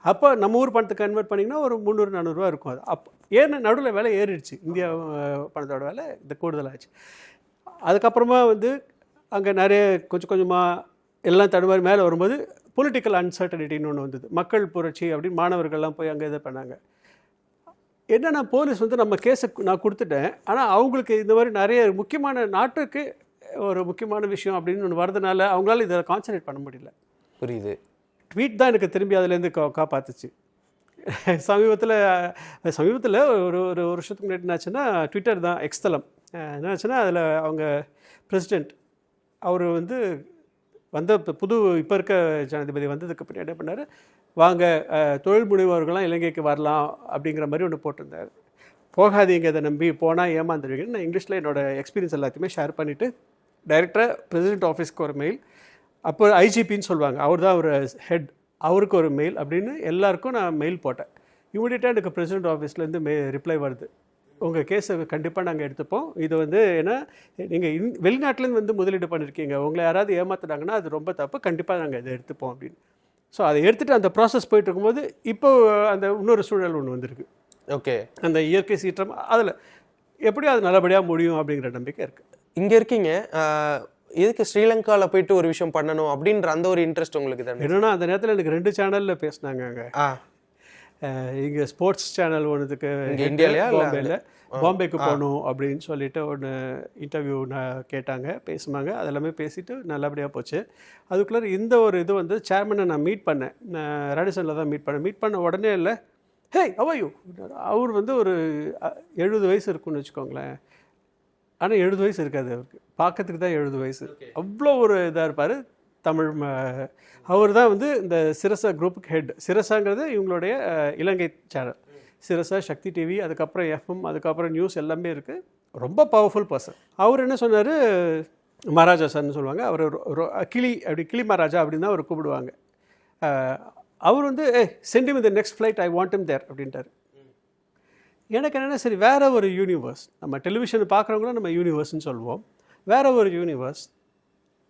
அப்போ நம்ம ஊர் பணத்துக்கு கன்வெர்ட் பண்ணிங்கன்னா ஒரு 300-400 ரூபா இருக்கும். அது அப்போ ஏன்னா நடுவில் விலை ஏறிடுச்சு, இந்தியா பணத்தோட விலை இது கூடுதலாகிடுச்சு. அதுக்கப்புறமா அங்கே நிறைய கொஞ்சம் கொஞ்சமாக எல்லாம் தடுமாறி மேலே வரும்போது பொலிட்டிக்கல் அன்சர்டனிட்டின்னு ஒன்று வந்தது. மக்கள் புரட்சி அப்படின்னு மாணவர்கள்லாம் போய் அங்கே இதை பண்ணாங்க. என்னென்னா போலீஸ் நம்ம கேஸை நான் கொடுத்துட்டேன், ஆனால் அவங்களுக்கு இந்த மாதிரி நிறைய முக்கியமான நாட்டுக்கு ஒரு முக்கியமான விஷயம் அப்படின்னு ஒன்று வரதுனால அவங்களால இதை கான்சன்ட்ரேட் பண்ண முடியல. புரியுது. ட்வீட் தான் எனக்கு திரும்பி அதுலேருந்து காப்பாற்றுச்சு. சமீபத்தில் ஒரு ஒரு வருஷத்துக்கு முன்னாடி என்னாச்சுன்னா ட்விட்டர் தான் எக்ஸ்தலம் என்னாச்சுன்னா அதில் அவங்க பிரசிடெண்ட் அவர் வந்து புது இப்போ இருக்க ஜனாதிபதி வந்ததுக்கு பின்னாடி என்ன பண்ணார், வாங்க தொழில் முனைவோர்கள்லாம் இலங்கைக்கு வரலாம் அப்படிங்கிற மாதிரி ஒன்று போட்டிருந்தார். போகாதீங்க, இதை நம்பி போனால் ஏமாந்துருவீங்கன்னு நான் இங்கிலீஷில் என்னோடய எக்ஸ்பீரியன்ஸ் எல்லாத்தையுமே ஷேர் பண்ணிவிட்டு டைரெக்டாக பிரசிடென்ட் ஆஃபீஸ்க்கு ஒரு மெயில், அப்போ ஐஜிபின்னு சொல்லுவாங்க, அவர் தான் ஒரு ஹெட், அவருக்கு ஒரு மெயில் அப்படின்னு எல்லாருக்கும் நான் மெயில் போட்டேன். இமீடியட்டாக எனக்கு பிரசிடென்ட் ஆஃபீஸ்லேருந்து ரிப்ளை வருது, உங்கள் கேஸை கண்டிப்பாக நாங்கள் எடுத்துப்போம். இது வந்து ஏன்னா நீங்கள் வெளிநாட்டிலேருந்து வந்து முதலீடு பண்ணியிருக்கீங்க, உங்களை யாராவது ஏமாத்துனாங்கன்னா அது ரொம்ப தப்பு, கண்டிப்பாக நாங்கள் இதை எடுத்துப்போம் அப்படின்னு. ஸோ அதை எடுத்துகிட்டு அந்த ப்ராசஸ் போயிட்டு இருக்கும்போது இப்போ அந்த இன்னொரு சூழல் ஒன்று வந்திருக்கு. ஓகே, அந்த இயற்கை சீற்றம் அதில் எப்படியும் அது நல்லபடியாக முடியும் அப்படிங்கிற நம்பிக்கை இருக்குது. இங்கே இருக்கீங்க, எதுக்கு ஸ்ரீலங்காவில் போயிட்டு ஒரு விஷயம் பண்ணணும் அப்படின்ற அந்த ஒரு இன்ட்ரெஸ்ட் உங்களுக்கு தானே? என்னன்னா அந்த நேரத்தில் எனக்கு 2 சேனலில் பேசினாங்க அங்கே. இங்கே ஸ்போர்ட்ஸ் சேனல் ஒன்றுக்கு இந்தியாவிலையா பாம்பேக்கு போகணும் அப்படின்னு சொல்லிட்டு ஒன்று இன்டர்வியூ கேட்டாங்க, பேசுனாங்க, அதெல்லாமே பேசிட்டு நல்லபடியாக போச்சு. அதுக்குள்ளே இந்த ஒரு இது வந்து சேர்மனை நான் மீட் பண்ணேன், நான் ரேடிசனில் தான் மீட் பண்ண உடனே இல்லை, ஹே அவையோ, அவர் வந்து ஒரு 70 வயசு இருக்குன்னு வச்சுக்கோங்களேன். ஆனால் 70 வயசு இருக்காது அவருக்கு, பார்க்கறதுக்கு தான் 70 வயசு, அவ்வளோ ஒரு இதாக இருப்பார். தமிழ் அவர் தான் வந்து இந்த சிரசா குரூப்புக்கு ஹெட். சிரசாங்கிறது இவங்களுடைய இலங்கை சேனல், சிரசா, சக்தி டிவி, அதுக்கப்புறம் எஃப்எம், அதுக்கப்புறம் நியூஸ் எல்லாமே இருக்குது. ரொம்ப பவர்ஃபுல் பர்சன். அவர் என்ன சொன்னார், மகாராஜா சார்னு சொல்லுவாங்க, அவர் கிளி மகாராஜா அப்படின்னு தான் அவர் கூப்பிடுவாங்க. அவர் வந்து send him the next flight, I want him there அப்படின்ட்டார். எனக்கு என்னென்னா சரி, வேறு ஒரு யூனிவர்ஸ், நம்ம டெலிவிஷன் பார்க்குறவங்களும் நம்ம யூனிவர்ஸ்ன்னு சொல்லுவோம், வேறு ஒரு யூனிவர்ஸ்,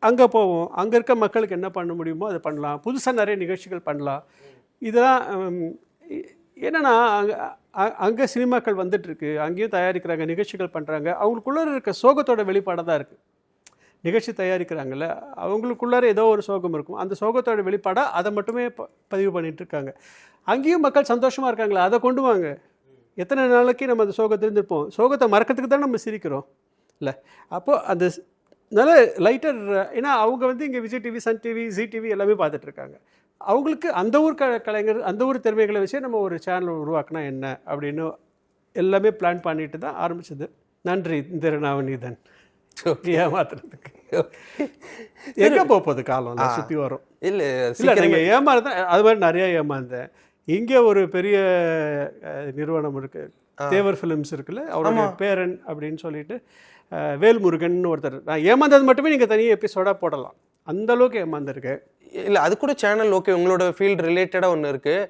அங்கே போவோம், அங்கே இருக்க மக்களுக்கு என்ன பண்ண முடியுமோ அதை பண்ணலாம், புதுசாக நிறைய நிகழ்ச்சிகள் பண்ணலாம். இதெல்லாம் என்னென்னா அங்கே சினிமாக்கள் வந்துட்டுருக்கு, அங்கேயும் தயாரிக்கிறாங்க, நிகழ்ச்சிகள் பண்ணுறாங்க, அவங்களுக்குள்ளே இருக்க சோகத்தோட வெளிப்பாடாக தான் இருக்குது. நிகழ்ச்சி தயாரிக்கிறாங்கல்ல, அவங்களுக்குள்ளார ஏதோ ஒரு சோகம் இருக்கும், அந்த சோகத்தோட வெளிப்பாடாக அதை மட்டுமே பதிவு பண்ணிகிட்ருக்காங்க. அங்கேயும் மக்கள் சந்தோஷமாக இருக்காங்களா, அதை கொண்டு வாங்க. எத்தனை நாளைக்கு நம்ம அந்த சோகத்தை இருந்துருப்போம், சோகத்தை மறக்கிறதுக்கு தான் நம்ம சிரிக்கிறோம் இல்லை. அப்போது அந்த நல்ல லைட்டர், ஏன்னா அவங்க வந்து இங்கே Vijay TV, Sun TV, Zee TV எல்லாமே பார்த்துட்ருக்காங்க. அவங்களுக்கு அந்த ஊர் கலைஞர், அந்த ஊர் திறமைகளை வச்சே நம்ம ஒரு சேனல் உருவாக்கினா என்ன அப்படின்னு எல்லாமே பிளான் பண்ணிட்டு தான் ஆரம்பிச்சது. நன்றி திருநாவனிதன் ஏமாத்துறதுக்கு. எங்கே போகுது காலம் சுற்றி வரும். இல்லை நீங்கள் ஏமாறதான், அது மாதிரி நிறையா ஏமாந்தேன். இங்கே ஒரு பெரிய நிறுவனம் இருக்குது, தேவர் ஃபிலிம்ஸ் இருக்குல்ல, அவருடைய பேரன் அப்படின்னு சொல்லிட்டு வேல்முருகன் ஒருத்தர். நான் ஏமாந்தது மட்டுமே நீங்கள் தனியாக எபிசோடாக போடலாம், அந்த அளவுக்கு ஏமாந்துருக்கேன். இல்லை அது கூட சேனல் ஓகே, உங்களோட ஃபீல்ட் ரிலேட்டடாக ஒன்று இருக்குது,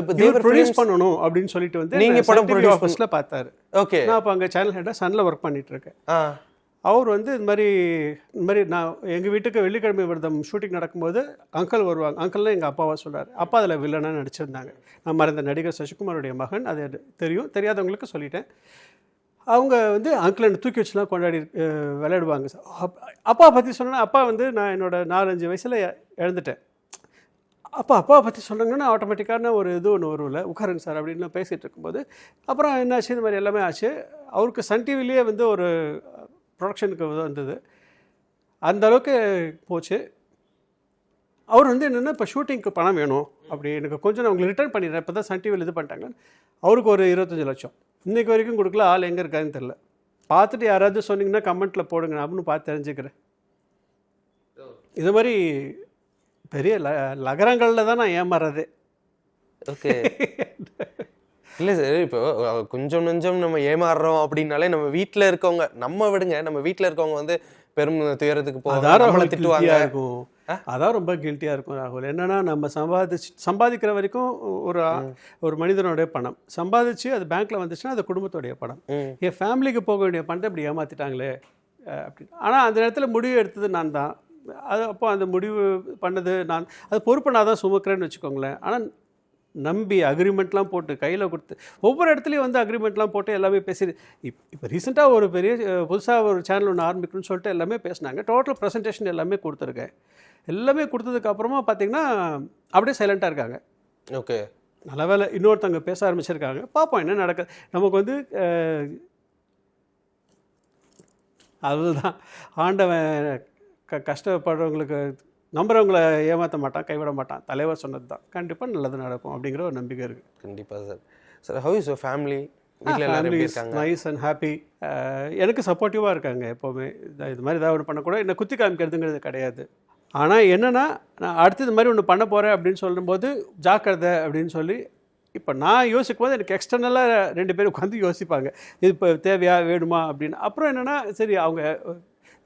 இப்போ தேவர் ப்ரொடியூஸ் பண்ணணும் அப்படின்னு சொல்லிட்டு வந்து நீங்கள் படம் ஆஃபீஸில் பார்த்தாரு. ஓகே, நான் அப்போ அங்கே சேனல் ஹெட்டாக சன்னில் ஒர்க் பண்ணிகிட்ருக்கேன். அவர் வந்து இந்த மாதிரி நான் எங்கள் வீட்டுக்கு வெள்ளிக்கிழமை விரதம் ஷூட்டிங் நடக்கும்போது அங்கிள் வருவாங்க. அங்கிள்லாம் எங்கள் அப்பாவா சொல்கிறார். அப்பா அதில் வில்லனாக நடிச்சிருந்தாங்க. நான் மறைந்த நடிகர் சசிகுமாருடைய மகன், அது தெரியும், தெரியாதவங்களுக்கு சொல்லிட்டேன். அவங்க வந்து அங்கிள் தூக்கி வச்சுலாம் கொண்டாடி விளையாடுவாங்க. அப்பா பற்றி சொன்னேன்னா, அப்பா வந்து நான் என்னோடய 4-5 வயசில் இழந்துட்டேன். அப்பாவை பற்றி சொல்கிறாங்கன்னா ஆட்டோமேட்டிக்கான ஒரு இது ஒன்று வரும்ல, உட்காருங்க சார் அப்படின்னு பேசிகிட்டு இருக்கும்போது அப்புறம் என்னாச்சு, இந்த மாதிரி எல்லாமே ஆச்சு. அவருக்கு சன் டிவிலேயே வந்து ஒரு ப்ரொடக்ஷனுக்கு வந்தது, அந்த அளவுக்கு போச்சு. அவர் வந்து என்னென்னா, இப்போ ஷூட்டிங்க்கு பணம் வேணும் அப்படி, எனக்கு கொஞ்சம் நான் உங்களுக்கு ரிட்டர்ன் பண்ணிடுறேன், இப்போ தான் சன் டிவியில் இது பண்ணிட்டாங்க. அவருக்கு ஒரு 25 லட்சம் இன்றைக்கு வரைக்கும் கொடுக்கல. ஆள் எங்கே இருக்காருன்னு தெரில. பார்த்துட்டு யாராவது சொன்னீங்கன்னா கமெண்ட்டில் போடுங்க, அப்படின்னு பார்த்து தெரிஞ்சுக்கிறேன். இது மாதிரி பெரிய லகரங்களில் தான் நான் ஏமாறதே. ஓகே, இல்லை சார், இப்போ கொஞ்சம் நெஞ்சம் நம்ம ஏமாறுறோம் அப்படின்னாலே நம்ம வீட்டில் இருக்கவங்க, நம்ம விடுங்க, நம்ம வீட்டில் இருக்கவங்க வந்து பெரும் துயரத்துக்கு போக திட்டுவாங்க இருக்கும். அதான் ரொம்ப கில்ட்டியாக இருக்கும் ராகுல். என்னென்னா, நம்ம சம்பாதிக்கிற வரைக்கும் ஒரு மனிதனுடைய பணம் சம்பாதிச்சு அது பேங்க்கில் வந்துச்சுன்னா அது குடும்பத்தோடைய பணம். என் ஃபேமிலிக்கு போக வேண்டிய பணத்தை இப்படி ஏமாற்றிட்டாங்களே அப்படின்னு. ஆனால் அந்த நேரத்தில் முடிவு எடுத்தது நான் தான். அது அப்போ அந்த முடிவு பண்ணது நான், அது பொறுப்பு நான் தான் சுமக்கிறேன்னு வச்சுக்கோங்களேன். ஆனால் நம்பி அக்ரிமெண்ட்லாம் போட்டு கையில் கொடுத்து ஒவ்வொரு இடத்துலையும் வந்து அக்ரிமெண்ட்லாம் போட்டு எல்லாமே பேசி, இப்போ ரீசெண்டாக ஒரு பெரிய புதுசாக ஒரு சேனல் ஒன்று ஆரம்பிக்கணும்னு சொல்லிட்டு எல்லாமே பேசினாங்க. டோட்டல் ப்ரெசன்டேஷன் எல்லாமே கொடுத்துருக்கேன். எல்லாமே கொடுத்ததுக்கப்புறமா பார்த்திங்கன்னா அப்படியே சைலண்ட்டாக இருக்காங்க. ஓகே, நல்ல வேலை இன்னொருத்தவங்க பேச ஆரம்பிச்சிருக்காங்க. பார்ப்போம் என்ன நடக்குது. நமக்கு வந்து அதுதான் ஆண்டவன் கஷ்டப்படுறவங்களுக்கு நம்புறவங்களை ஏமாற்ற மாட்டான், கைவிட மாட்டான். தலைவர் சொன்னது தான், கண்டிப்பாக நல்லது நடக்கும் அப்படிங்கிற ஒரு நம்பிக்கை இருக்குது. கண்டிப்பாக sir. Sir, how is your family? வீட்டில் எல்லாரும் எப்படி இருக்காங்க? Nice and happy. எனக்கு சப்போர்ட்டிவாக இருக்காங்க எப்போவுமே. இது மாதிரி ஏதாவது ஒன்று பண்ணக்கூட என்னை குத்தி காமிக்கிறதுங்கிறது கிடையாது. ஆனால் என்னென்னா, நான் அடுத்து இது மாதிரி ஒன்று பண்ண போகிறேன் அப்படின்னு சொல்லும்போது ஜாக்கிரதை அப்படின்னு சொல்லி, இப்போ நான் யோசிக்கும் போது எனக்கு எக்ஸ்டர்னலாக 2 பேர் உட்காந்து யோசிப்பாங்க, இது இப்போ தேவையா வேணுமா அப்படின்னு. அப்புறம் என்னென்னா, சரி அவங்க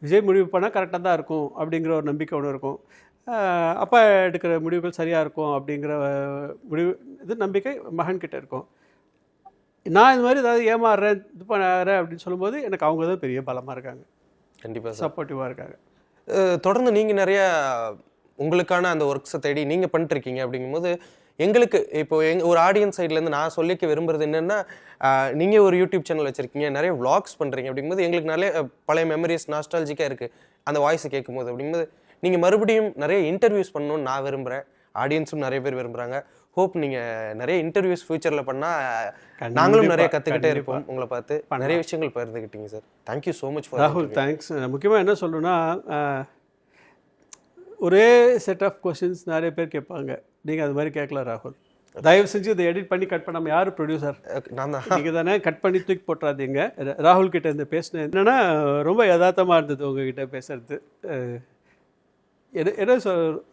விஜய் முடிவு பண்ணால் கரெக்டாக தான் இருக்கும் அப்படிங்கிற ஒரு நம்பிக்கை ஒன்று இருக்கும். அப்பா எடுக்கிற முடிவுகள் சரியாக இருக்கும் அப்படிங்கிற இது நம்பிக்கை மகன்கிட்ட இருக்கும். நான் இது மாதிரி ஏதாவது ஏமாறுறேன், இது பண்ணுறேன் அப்படின்னு சொல்லும்போது எனக்கு அவங்க தான் பெரிய பலமாக இருக்காங்க, கண்டிப்பாக சப்போர்ட்டிவாக இருக்காங்க. தொடர்ந்து நீங்கள் நிறையா உங்களுக்கான அந்த ஒர்க்ஸை தேடி நீங்கள் பண்ணிட்டுருக்கீங்க. அப்படிங்கும்போது எங்களுக்கு இப்போ ஒரு ஆடியன்ஸ் சைட்லேருந்து நான் சொல்லிக்க விரும்புறது என்னென்னா, நீங்கள் ஒரு யூடியூப் சேனல் வச்சுருக்கீங்க, நிறைய vlogs பண்ணுறீங்க. அப்படிங்கும்போது எங்களுக்கு நிறைய பழைய மெமரிஸ் நாஸ்டாலஜிக்காக இருக்குது அந்த வாய்ஸை கேட்கும்போது. அப்படிங்கும்போது நீங்கள் மறுபடியும் நிறைய இன்டர்வியூஸ் பண்ணணும்னு நான் விரும்புகிறேன், ஆடியன்ஸும் நிறைய பேர் விரும்புகிறாங்க. ஹோப் நீங்கள் நிறைய இன்டர்வியூஸ் ஃபியூச்சரில் பண்ணால் நாங்களும் நிறைய கற்றுக்கிட்டே இருப்போம் உங்களை பார்த்து. நிறைய விஷயங்கள் பகிர்ந்துக்கிட்டீங்க sir. Thank you so much for ராகுல். தேங்க்ஸ். முக்கியமாக என்ன சொல்லணும்னா, ஒரே செட் ஆஃப் கொஸ்டின்ஸ் நிறைய பேர் கேட்பாங்க, நீங்கள் அது மாதிரி கேட்கல ராகுல். தயவு செஞ்சு இதை எடிட் பண்ணி கட் பண்ணாமல் யார் ப்ரொடியூசர்? நான் தான். நீங்கள் தானே கட் பண்ணி தூக்கி போட்டுறாதீங்க. ராகுல் கிட்ட இருந்து பேசினேன் என்னென்னா, ரொம்ப யதார்த்தமாக இருந்தது உங்ககிட்ட பேசுறது. என்ன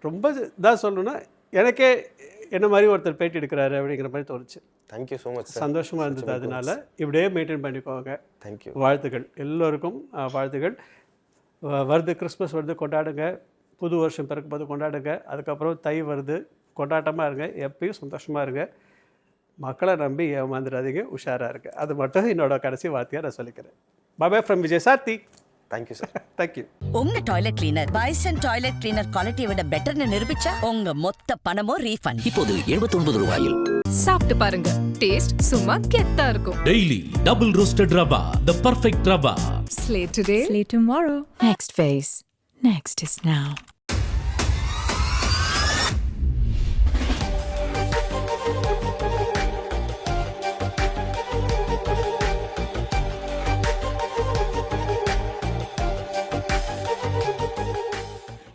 ரொம்ப இதாக சொல்லணும்னா, எனக்கே என்ன மாதிரி ஒருத்தர் பேட்டி எடுக்கிறாரு அப்படிங்கிற மாதிரி தோணுச்சு. Thank you so much. சந்தோஷமாக இருந்தது. அதனால இப்படியே மெயின்டைன் பண்ணிக்கோங்க. தேங்க்யூ. வாழ்த்துக்கள் எல்லோருக்கும். வாழ்த்துக்கள். வருது, கிறிஸ்மஸ் வருது, கொண்டாடுங்க. புது வருஷம் பிறக்கும் போது கொண்டாடுங்க. அதுக்கப்புறம் தை வருது, கொண்டாட்டமாக இருங்க. எப்பயும் சந்தோஷமாக இருங்க. மக்களை நம்பி ஏமாந்துடாதீங்க, உஷாராக இருங்க. அது மட்டும் என்னோட கடைசி வார்த்தையாக நான் சொல்லிக்கிறேன். பாய் ஃப்ரம் விஜய் சாத்தி. Thank you sir. தேங்க்யூ. உங்க toilet cleaner bison toilet cleaner குவாலிட்டியை விட பெட்டர்னு நிரூபிச்சா உங்க மொத்த பணமும் ரீஃபண்ட். இப்போது 79 ரூபாயில். சாப்பிட்டு பாருங்க, டேஸ்ட் சும்மா கெத்தா இருக்கும். Daily double roasted rava, the perfect rava. Slate today, Slate tomorrow. Next phase. Next is now.